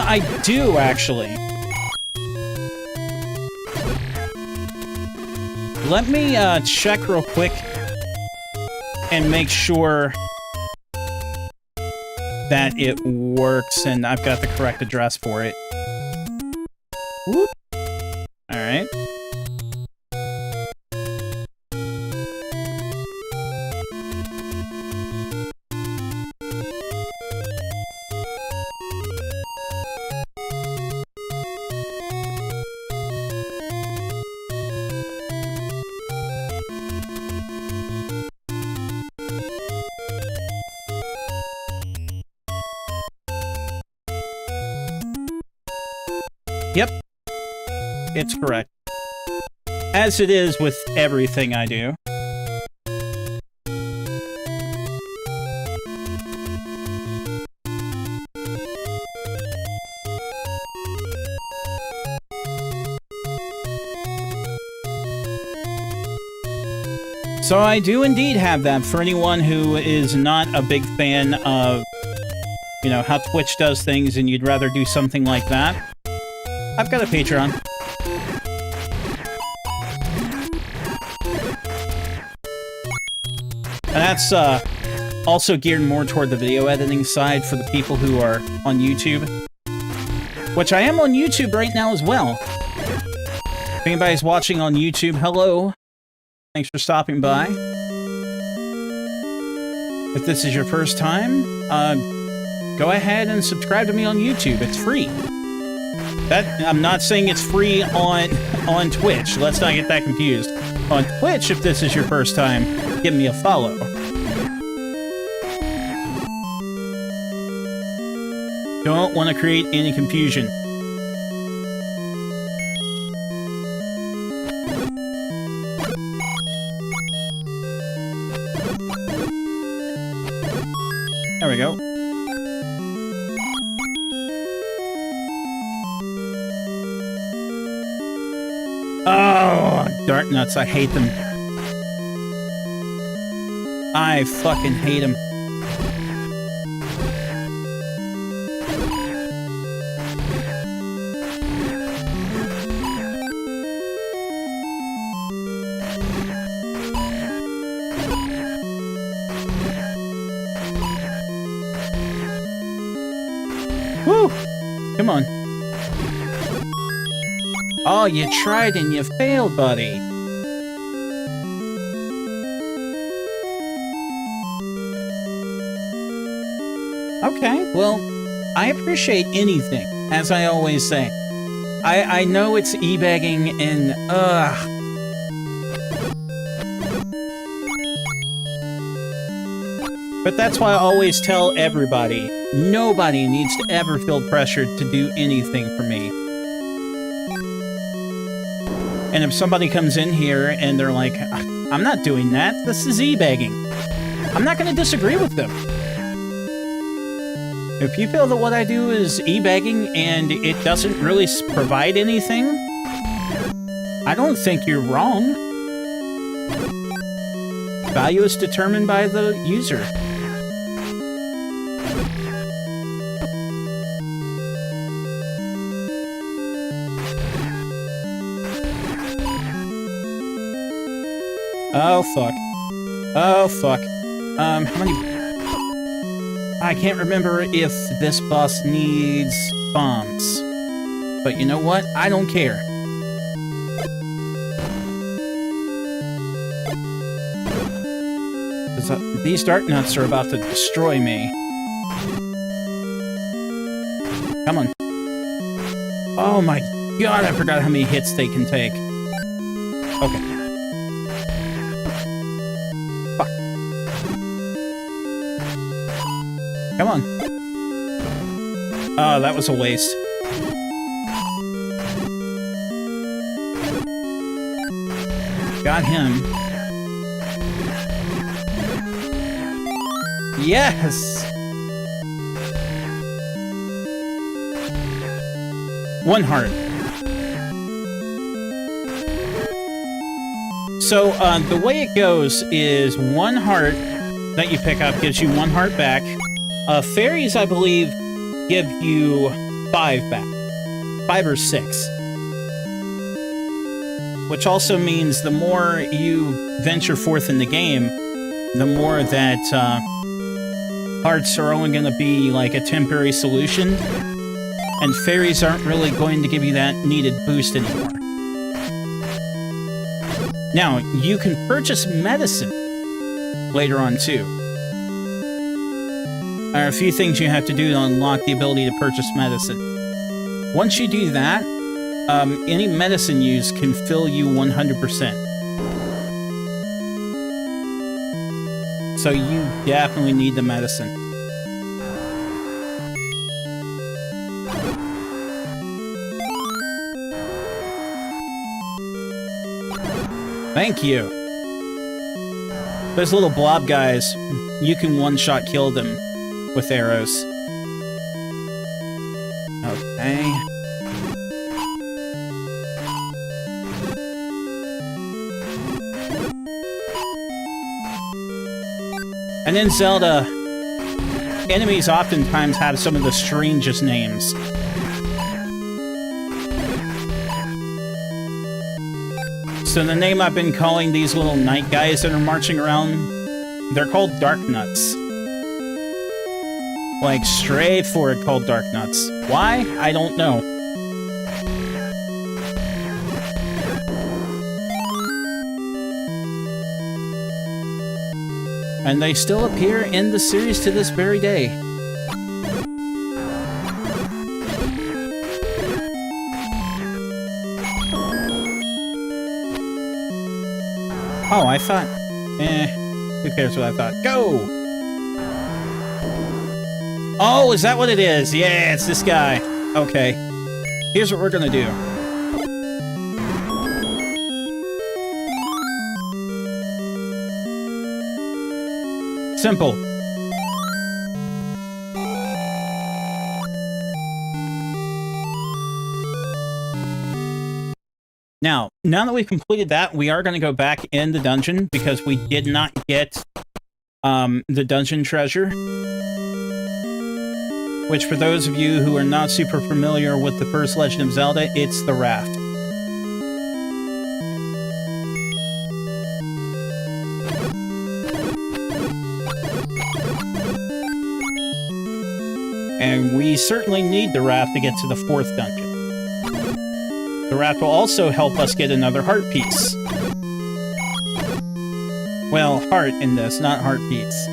I do, actually. Let me check real quick and make sure that it works and I've got the correct address for it. Whoop. All right. Yep. It's correct. As it is with everything I do. So I do indeed have that for anyone who is not a big fan of, you know, how Twitch does things and you'd rather do something like that. I've got a Patreon. And that's also geared more toward the video editing side for the people who are on YouTube. Which I am on YouTube right now as well. If anybody's watching on YouTube, hello. Thanks for stopping by. If this is your first time, go ahead and subscribe to me on YouTube. It's free. I'm not saying it's free on Twitch. Let's not get that confused. On Twitch, if this is your first time, give me a follow. Don't want to create any confusion. There we go. Oh, dark nuts, I hate them. I fucking hate them. Woo! Come on. Oh, you tried and you failed, buddy. Okay, well, I appreciate anything, as I always say. I know it's e-begging and, but that's why I always tell everybody, nobody needs to ever feel pressured to do anything for me. And if somebody comes in here and they're like, I'm not doing that, this is e-begging, I'm not going to disagree with them. If you feel that what I do is e-begging and it doesn't really provide anything, I don't think you're wrong. Value is determined by the user. Oh, fuck. Oh, fuck. How many... I can't remember if this boss needs bombs. But you know what? I don't care. These dark nuts are about to destroy me. Come on. Oh my god, I forgot how many hits they can take. Okay. Come on. Oh, that was a waste. Got him. Yes! One heart. So, the way it goes is one heart that you pick up gives you one heart back. Fairies, I believe, give you 5 back. 5 or 6. Which also means the more you venture forth in the game, the more that hearts are only going to be like a temporary solution, and fairies aren't really going to give you that needed boost anymore. Now, you can purchase medicine later on too. There are a few things you have to do to unlock the ability to purchase medicine. Once you do that, any medicine used can fill you 100%. So you definitely need the medicine. Thank you. Those little blob guys, you can one-shot kill them with arrows. Okay. And in Zelda, enemies oftentimes have some of the strangest names. So the name I've been calling these little night guys that are marching around, they're called Dark Nuts. Like, straightforward called Dark Nuts. Why? I don't know. And they still appear in the series to this very day. Oh, I thought... who cares what I thought? Go! Oh, is that what it is? Yeah, it's this guy. Okay. Here's what we're gonna do. Simple. Now that we've completed that, we are going to go back in the dungeon because we did not get the dungeon treasure. Which, for those of you who are not super familiar with the first Legend of Zelda, it's the raft. And we certainly need the raft to get to the 4th dungeon. The raft will also help us get another heart piece. Well, heart in this, not heart piece.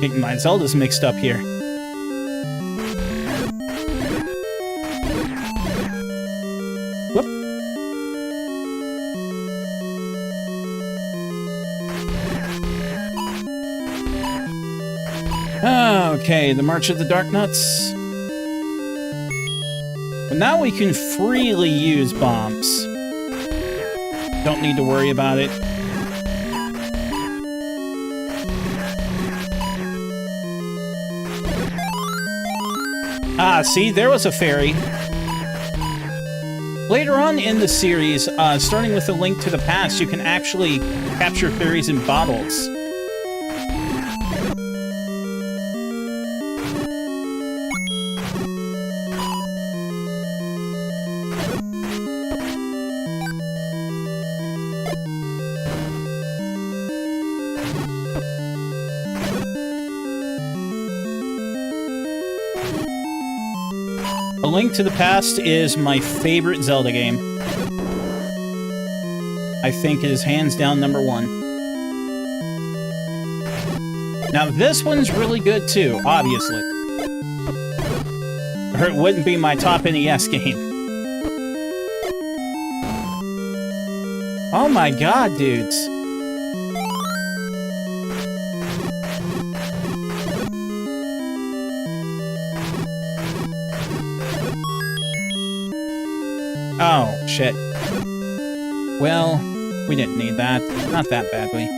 Getting my Zeldas mixed up here. Whoop. Okay, the March of the Dark Nuts. But now we can freely use bombs. Don't need to worry about it. Ah, see, there was a fairy. Later on in the series, starting with A Link to the Past, you can actually capture fairies in bottles. A Link to the Past is my favorite Zelda game. I think it is hands down number 1. Now this one's really good too, obviously. Or it wouldn't be my top NES game. Oh my god, dudes. Oh, shit. Well, we didn't need that. Not that badly.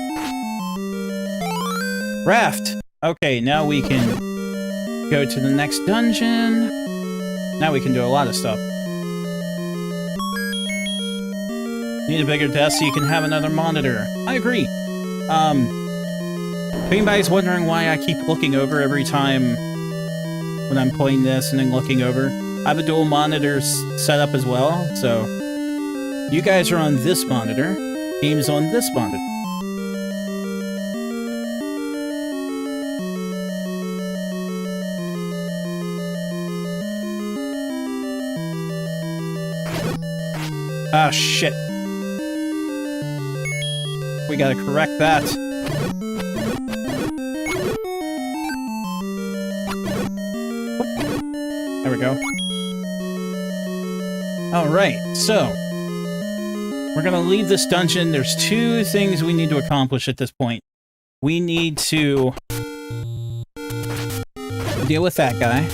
Raft! Okay, now we can go to the next dungeon. Now we can do a lot of stuff. Need a bigger desk so you can have another monitor. I agree. If anybody's wondering why I keep looking over every time when I'm playing this and then looking over, I have a dual monitor set up as well, so you guys are on this monitor, game's on this monitor. Ah, shit. We gotta correct that. There we go. Alright, so we're gonna leave this dungeon. There's 2 things we need to accomplish at this point. We need to deal with that guy.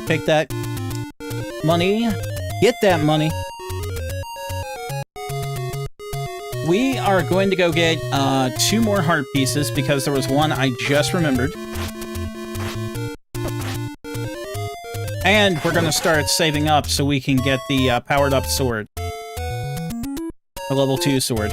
Take that money. Get that money. We are going to go get 2 more heart pieces because there was one I just remembered. And we're going to start saving up so we can get the powered up sword. A level 2 sword.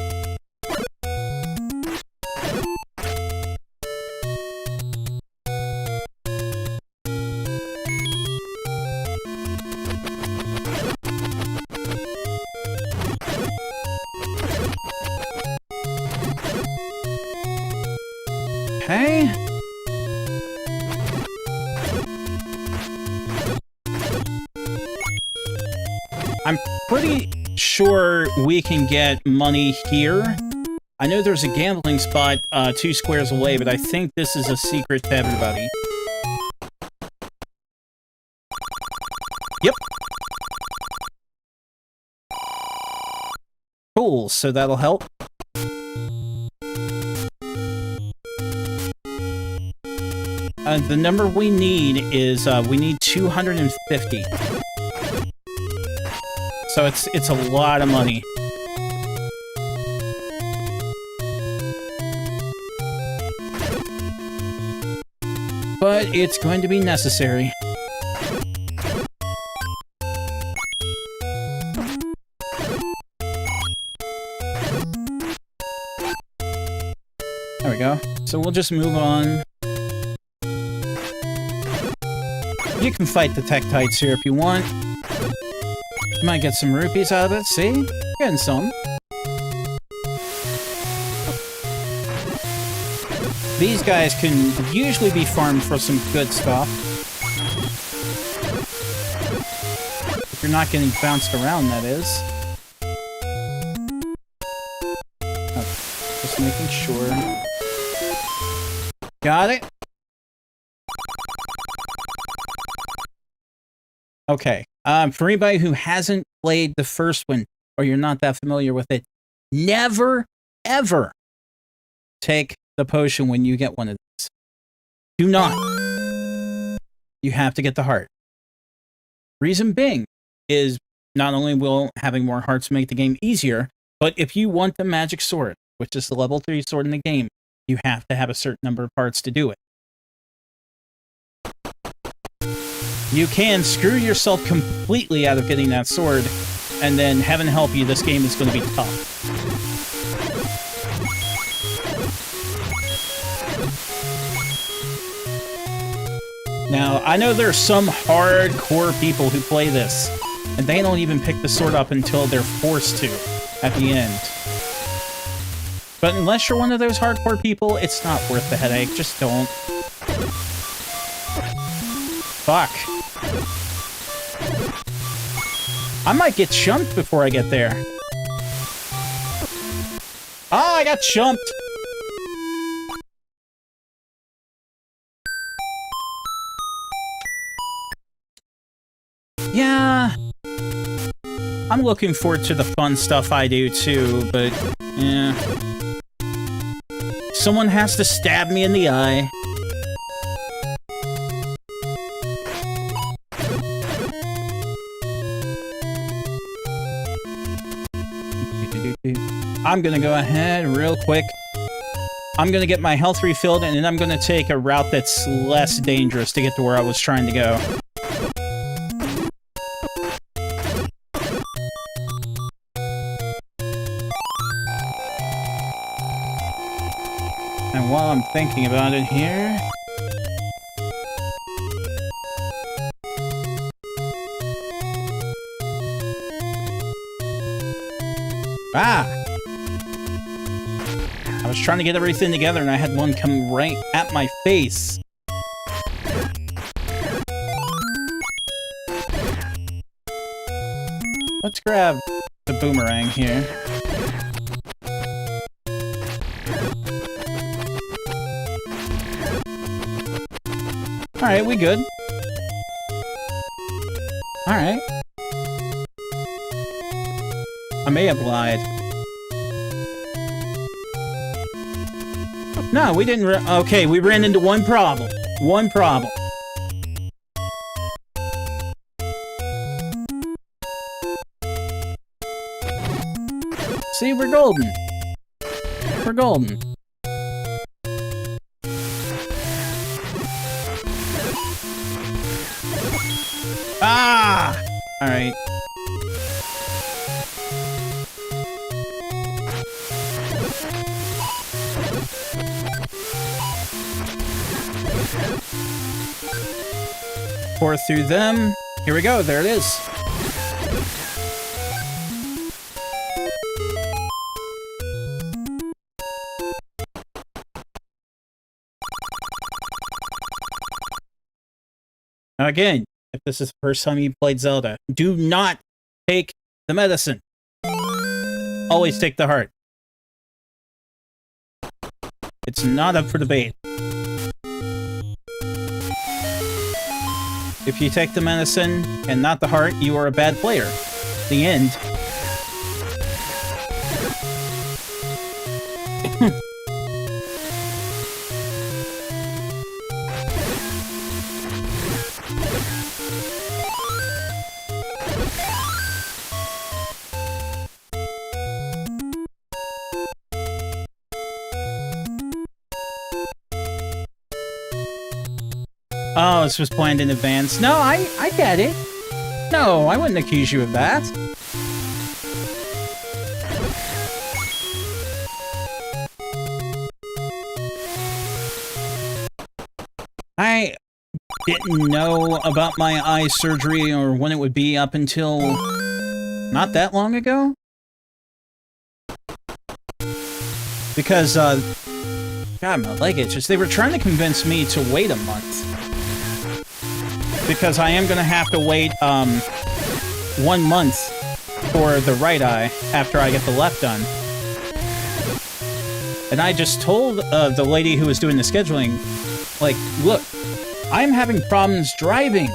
Okay. I'm pretty sure we can get money here. I know there's a gambling spot 2 squares away, but I think this is a secret to everybody. Yep. Cool, so that'll help. The number we need is, we need 250. So it's a lot of money. But it's going to be necessary. There we go. So we'll just move on. You can fight the Ducktales here if you want. You might get some rupees out of it, see? Getting some. These guys can usually be farmed for some good stuff. If you're not getting bounced around, that is. Oh, just making sure. Got it? Okay. For anybody who hasn't played the first one, or you're not that familiar with it, never, ever take the potion when you get one of these. Do not. You have to get the heart. Reason being is not only will having more hearts make the game easier, but if you want the magic sword, which is the level 3 sword in the game, you have to have a certain number of hearts to do it. You can screw yourself completely out of getting that sword, and then heaven help you, this game is going to be tough. Now, I know there are some hardcore people who play this, and they don't even pick the sword up until they're forced to at the end. But unless you're one of those hardcore people, it's not worth the headache. Just don't. Fuck. I might get chumped before I get there. Oh, I got chumped! Yeah. I'm looking forward to the fun stuff I do too, but yeah. Someone has to stab me in the eye. I'm gonna go ahead real quick. I'm gonna get my health refilled, and then I'm gonna take a route that's less dangerous to get to where I was trying to go. And while I'm thinking about it here... Ah! I was trying to get everything together and I had one come right at my face. Let's grab the boomerang here. Alright, we good. Alright. I may have lied. No, we didn't okay, we ran into one problem. One problem. See, we're golden. We're golden. Ah! Alright. Pour through them. Here we go, there it is. Again, if this is the first time you played Zelda, do not take the medicine. Always take the heart. It's not up for debate. If you take the medicine and not the heart, you are a bad player. The end. Oh, this was planned in advance. No, I get it. No, I wouldn't accuse you of that. I didn't know about my eye surgery or when it would be up until not that long ago. Because, God, my leg itches. They were trying to convince me to wait a month. Because I am going to have to wait 1 month for the right eye after I get the left done. And I just told the lady who was doing the scheduling, like, look, I'm having problems driving.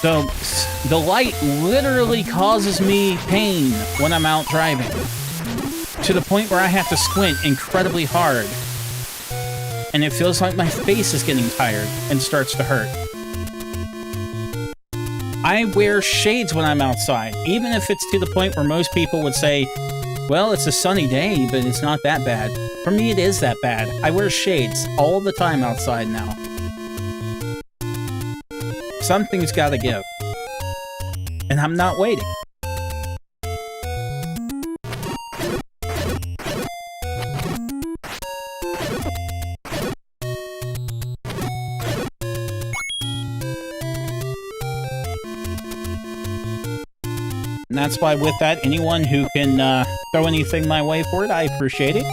So the light literally causes me pain when I'm out driving. To the point where I have to squint incredibly hard. And it feels like my face is getting tired and starts to hurt. I wear shades when I'm outside, even if it's to the point where most people would say, well, it's a sunny day, but it's not that bad. For me, it is that bad. I wear shades all the time outside now. Something's gotta give. And I'm not waiting. And that's why, with that, anyone who can throw anything my way for it, I appreciate it.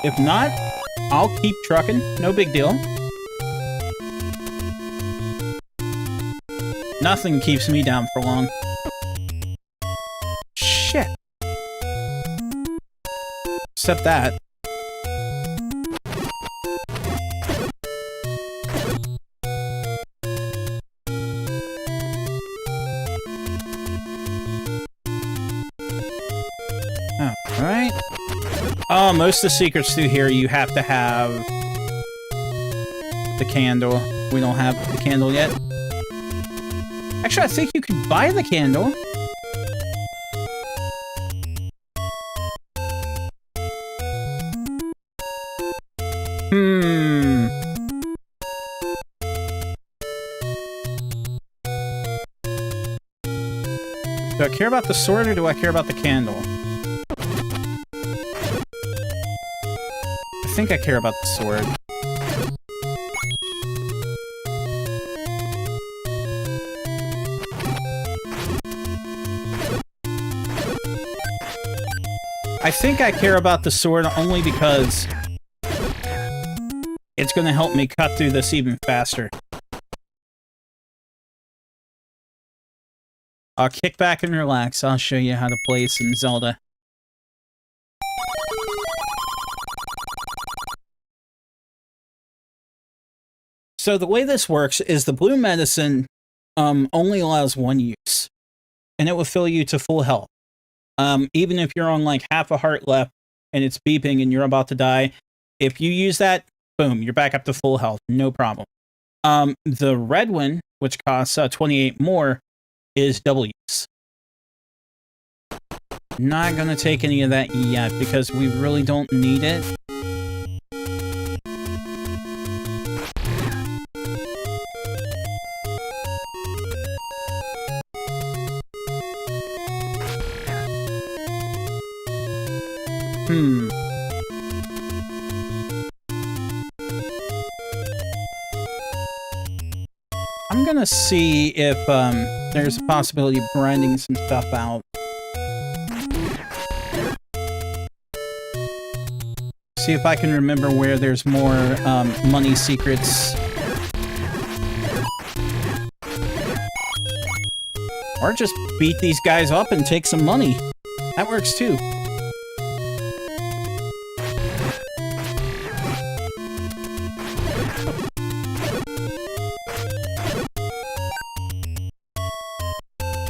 If not, I'll keep trucking. No big deal. Nothing keeps me down for long. Shit. Except that. Alright. Oh, most of the secrets through here, you have to have the candle. We don't have the candle yet. Actually, I think you could buy the candle. Do I care about the sword or do I care about the candle? I think I care about the sword. I think I care about the sword only because it's going to help me cut through this even faster. I'll kick back and relax. I'll show you how to play some Zelda. So the way this works is the blue medicine only allows one use, and it will fill you to full health. Even if you're on like half a heart left and it's beeping and you're about to die, if you use that, boom, you're back up to full health, no problem. The red one, which costs 28 more, is double use. Not gonna take any of that yet, because we really don't need it. I'm gonna see if there's a possibility of grinding some stuff out. See if I can remember where there's more money secrets. Or just beat these guys up and take some money. That works too.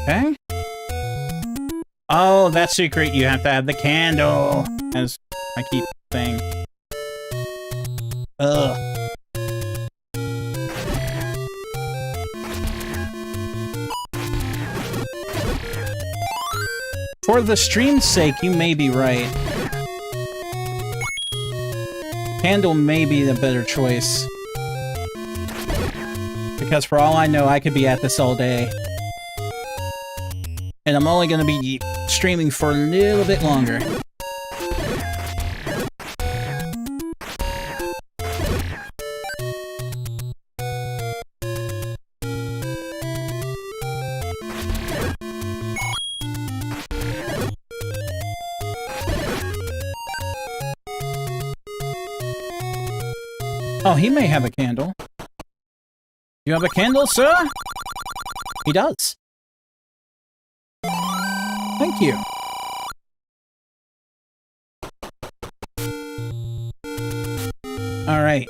Okay. Oh, that secret, you have to have the candle, as I keep saying. Ugh. For the stream's sake, you may be right. Candle may be the better choice. Because for all I know, I could be at this all day. And I'm only gonna be streaming for a little bit longer. Oh, he may have a candle. You have a candle, sir? He does. Thank you. Alright.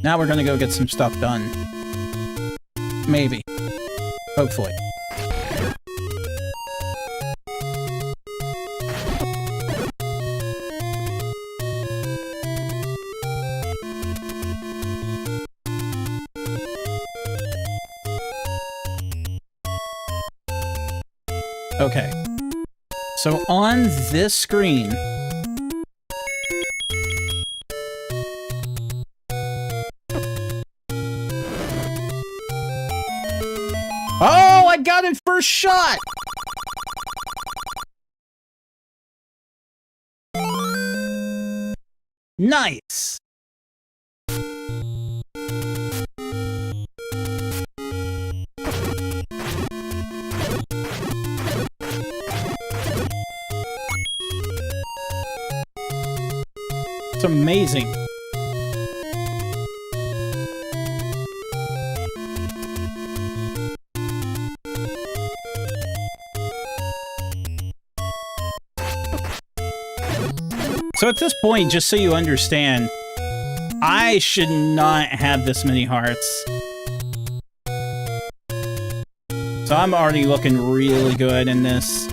Now we're gonna go get some stuff done. Maybe. Hopefully. Okay. So on this screen... Oh, I got it first shot! Nice! It's amazing. So at this point, just so you understand, I should not have this many hearts. So I'm already looking really good in this.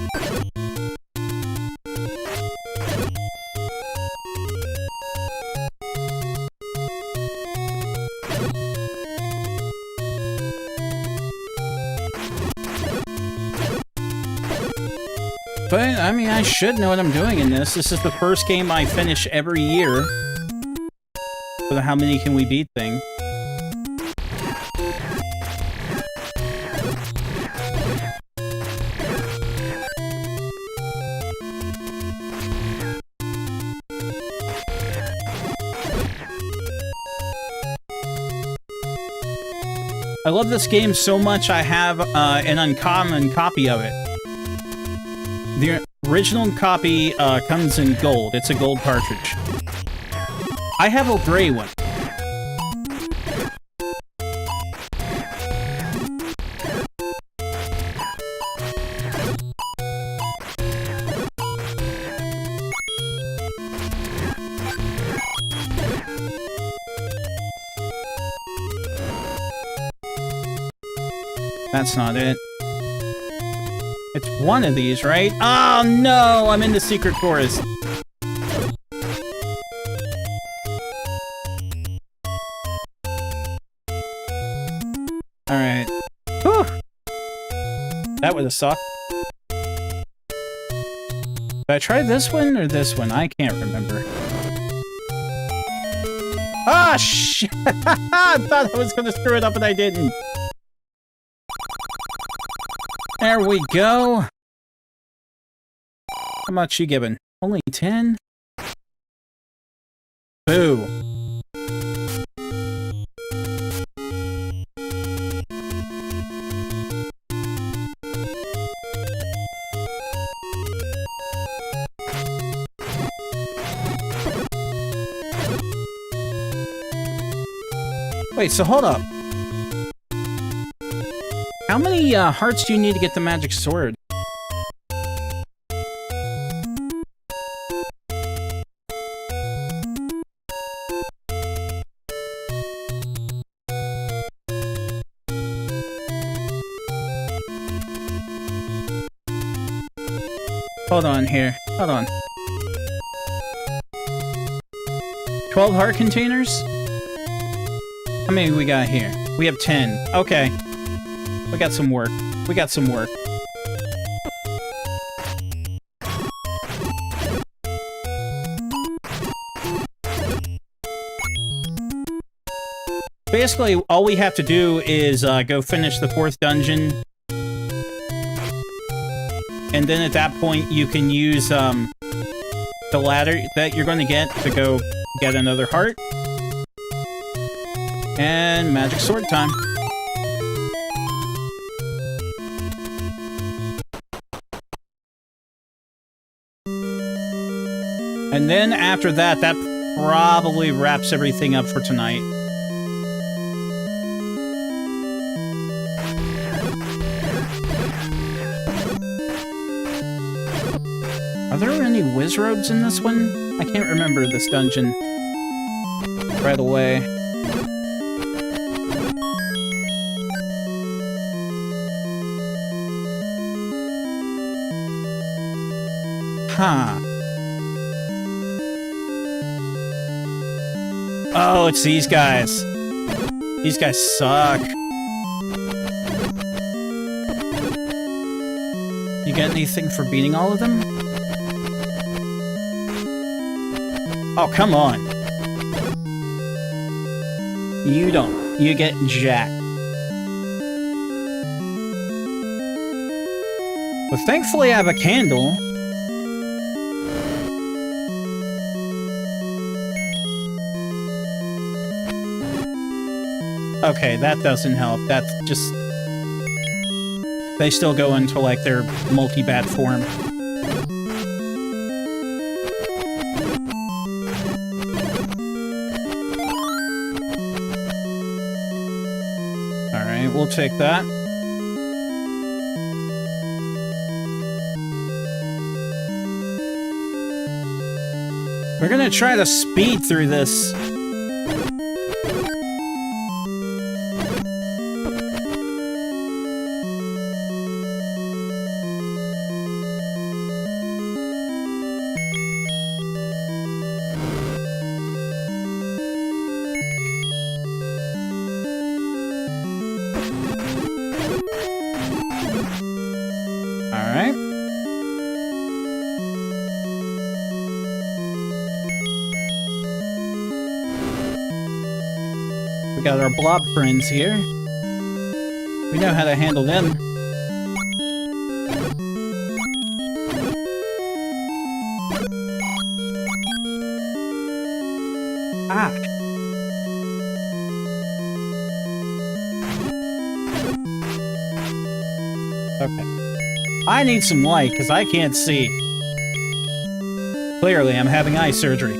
But, I mean, I should know what I'm doing in this. This is the first game I finish every year. For the how many can we beat thing. I love this game so much I have an uncommon copy of it. The original copy comes in gold. It's a gold cartridge. I have a gray one. That's not it. It's one of these, right? Oh no! I'm in the secret forest. Alright. Whew! That would have sucked. I try this one or this one? I can't remember. Ah, shit! I thought I was gonna screw it up, and I didn't. There we go. How much you giving? Only 10? Boo. Wait, so hold up. How many hearts do you need to get the magic sword? Hold on here. Hold on. 12 heart containers? How many we got here? We have 10. Okay. We got some work. We got some work. Basically, all we have to do is go finish the 4th dungeon. And then at that point, you can use the ladder that you're going to get to go get another heart. And magic sword time. And then after that, that probably wraps everything up for tonight. Are there any wizrobes in this one? I can't remember this dungeon right away. Huh. Oh, it's these guys. These guys suck. You get anything for beating all of them? Oh, come on. You don't. You get jacked. Well, thankfully I have a candle. Okay, that doesn't help. That's just... They still go into, like, their multi-bat form. Alright, we'll take that. We're gonna try to speed through this. Got our blob friends here. We know how to handle them. Ah. Okay. I need some light because I can't see. Clearly, I'm having eye surgery.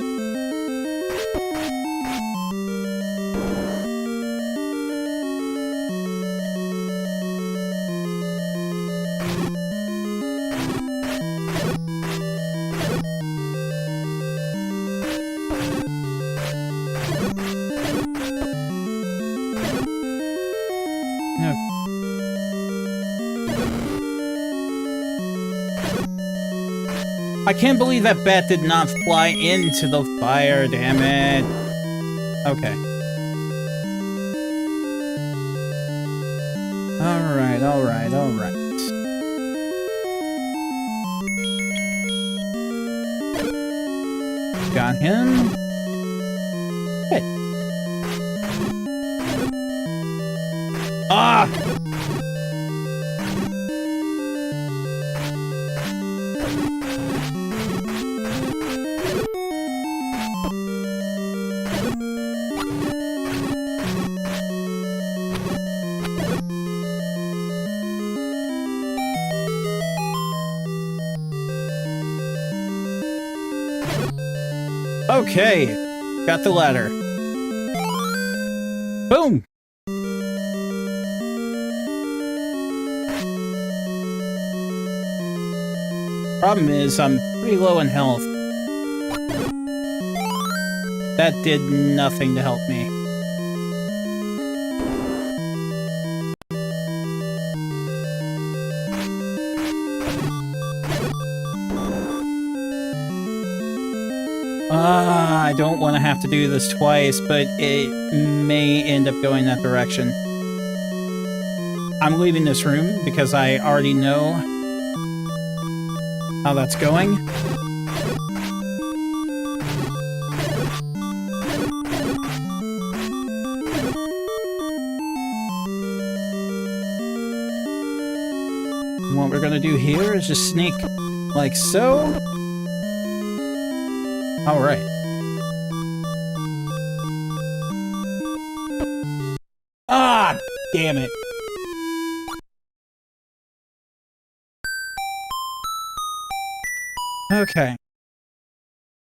I can't believe that bat did not fly into the fire, damn it. Okay. Alright. Got him. Good. Ah! Okay, got the ladder. Boom! Problem is, I'm pretty low in health. That did nothing to help me. I don't want to have to do this twice, but it may end up going that direction. I'm leaving this room because I already know how that's going. And what we're gonna do here is just sneak like so. All right. Ah, damn it. Okay.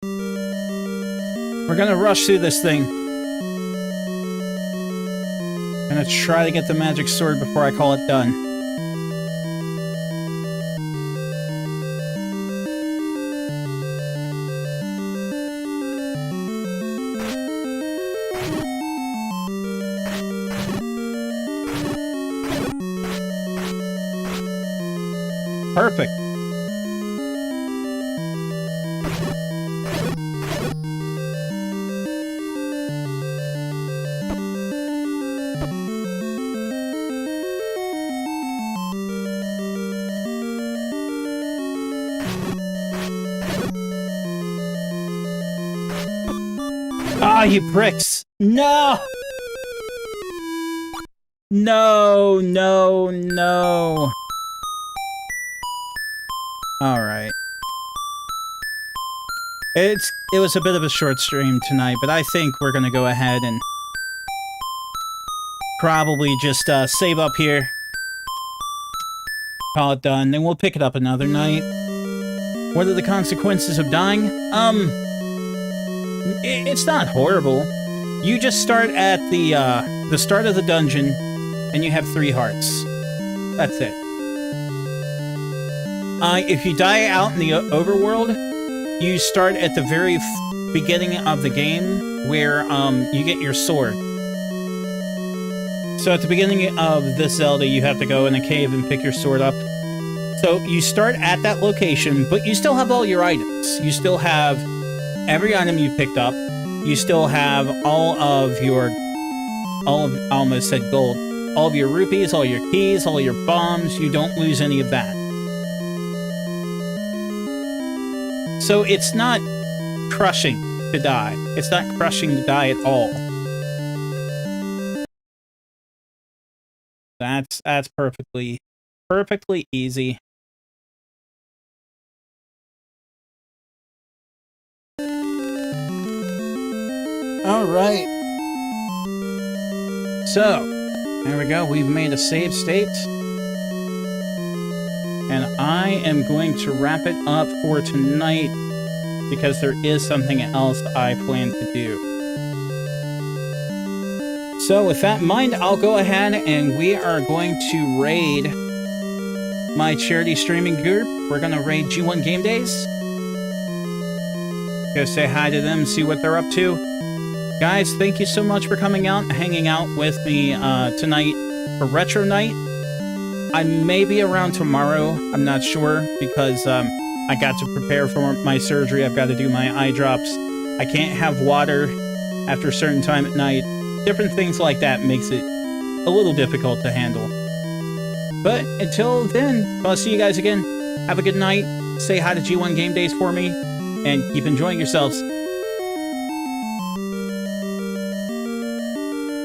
We're gonna rush through this thing. Gonna try to get the magic sword before I call it done. Perfect. Ah, you pricks. No! No, no, no. Alright. It was a bit of a short stream tonight, but I think we're gonna go ahead and probably just save up here. Call it done, then we'll pick it up another night. What are the consequences of dying? It's not horrible. You just start at the start of the dungeon, and you have 3 hearts. That's it. If you die out in the overworld, you start at the very beginning of the game, where you get your sword. So at the beginning of this Zelda, you have to go in a cave and pick your sword up. So you start at that location, but you still have all your items. You still have every item you picked up. You still have all of your, I almost said gold, all of your rupees, all your keys, all your bombs. You don't lose any of that. So it's not crushing to die. It's not crushing to die at all. That's perfectly easy. All right. So, there we go. We've made a save state. And I am going to wrap it up for tonight because there is something else I plan to do. So with that in mind, I'll go ahead and we are going to raid my charity streaming group. We're going to raid G1 Game Days. Go say hi to them, see what they're up to. Guys, thank you so much for coming out and hanging out with me tonight for Retro Night. I may be around tomorrow, I'm not sure, because I got to prepare for my surgery. I've got to do my eye drops. I can't have water after a certain time at night. Different things like that makes it a little difficult to handle. But until then, I'll see you guys again. Have a good night. Say hi to G1 Game Days for me, and keep enjoying yourselves.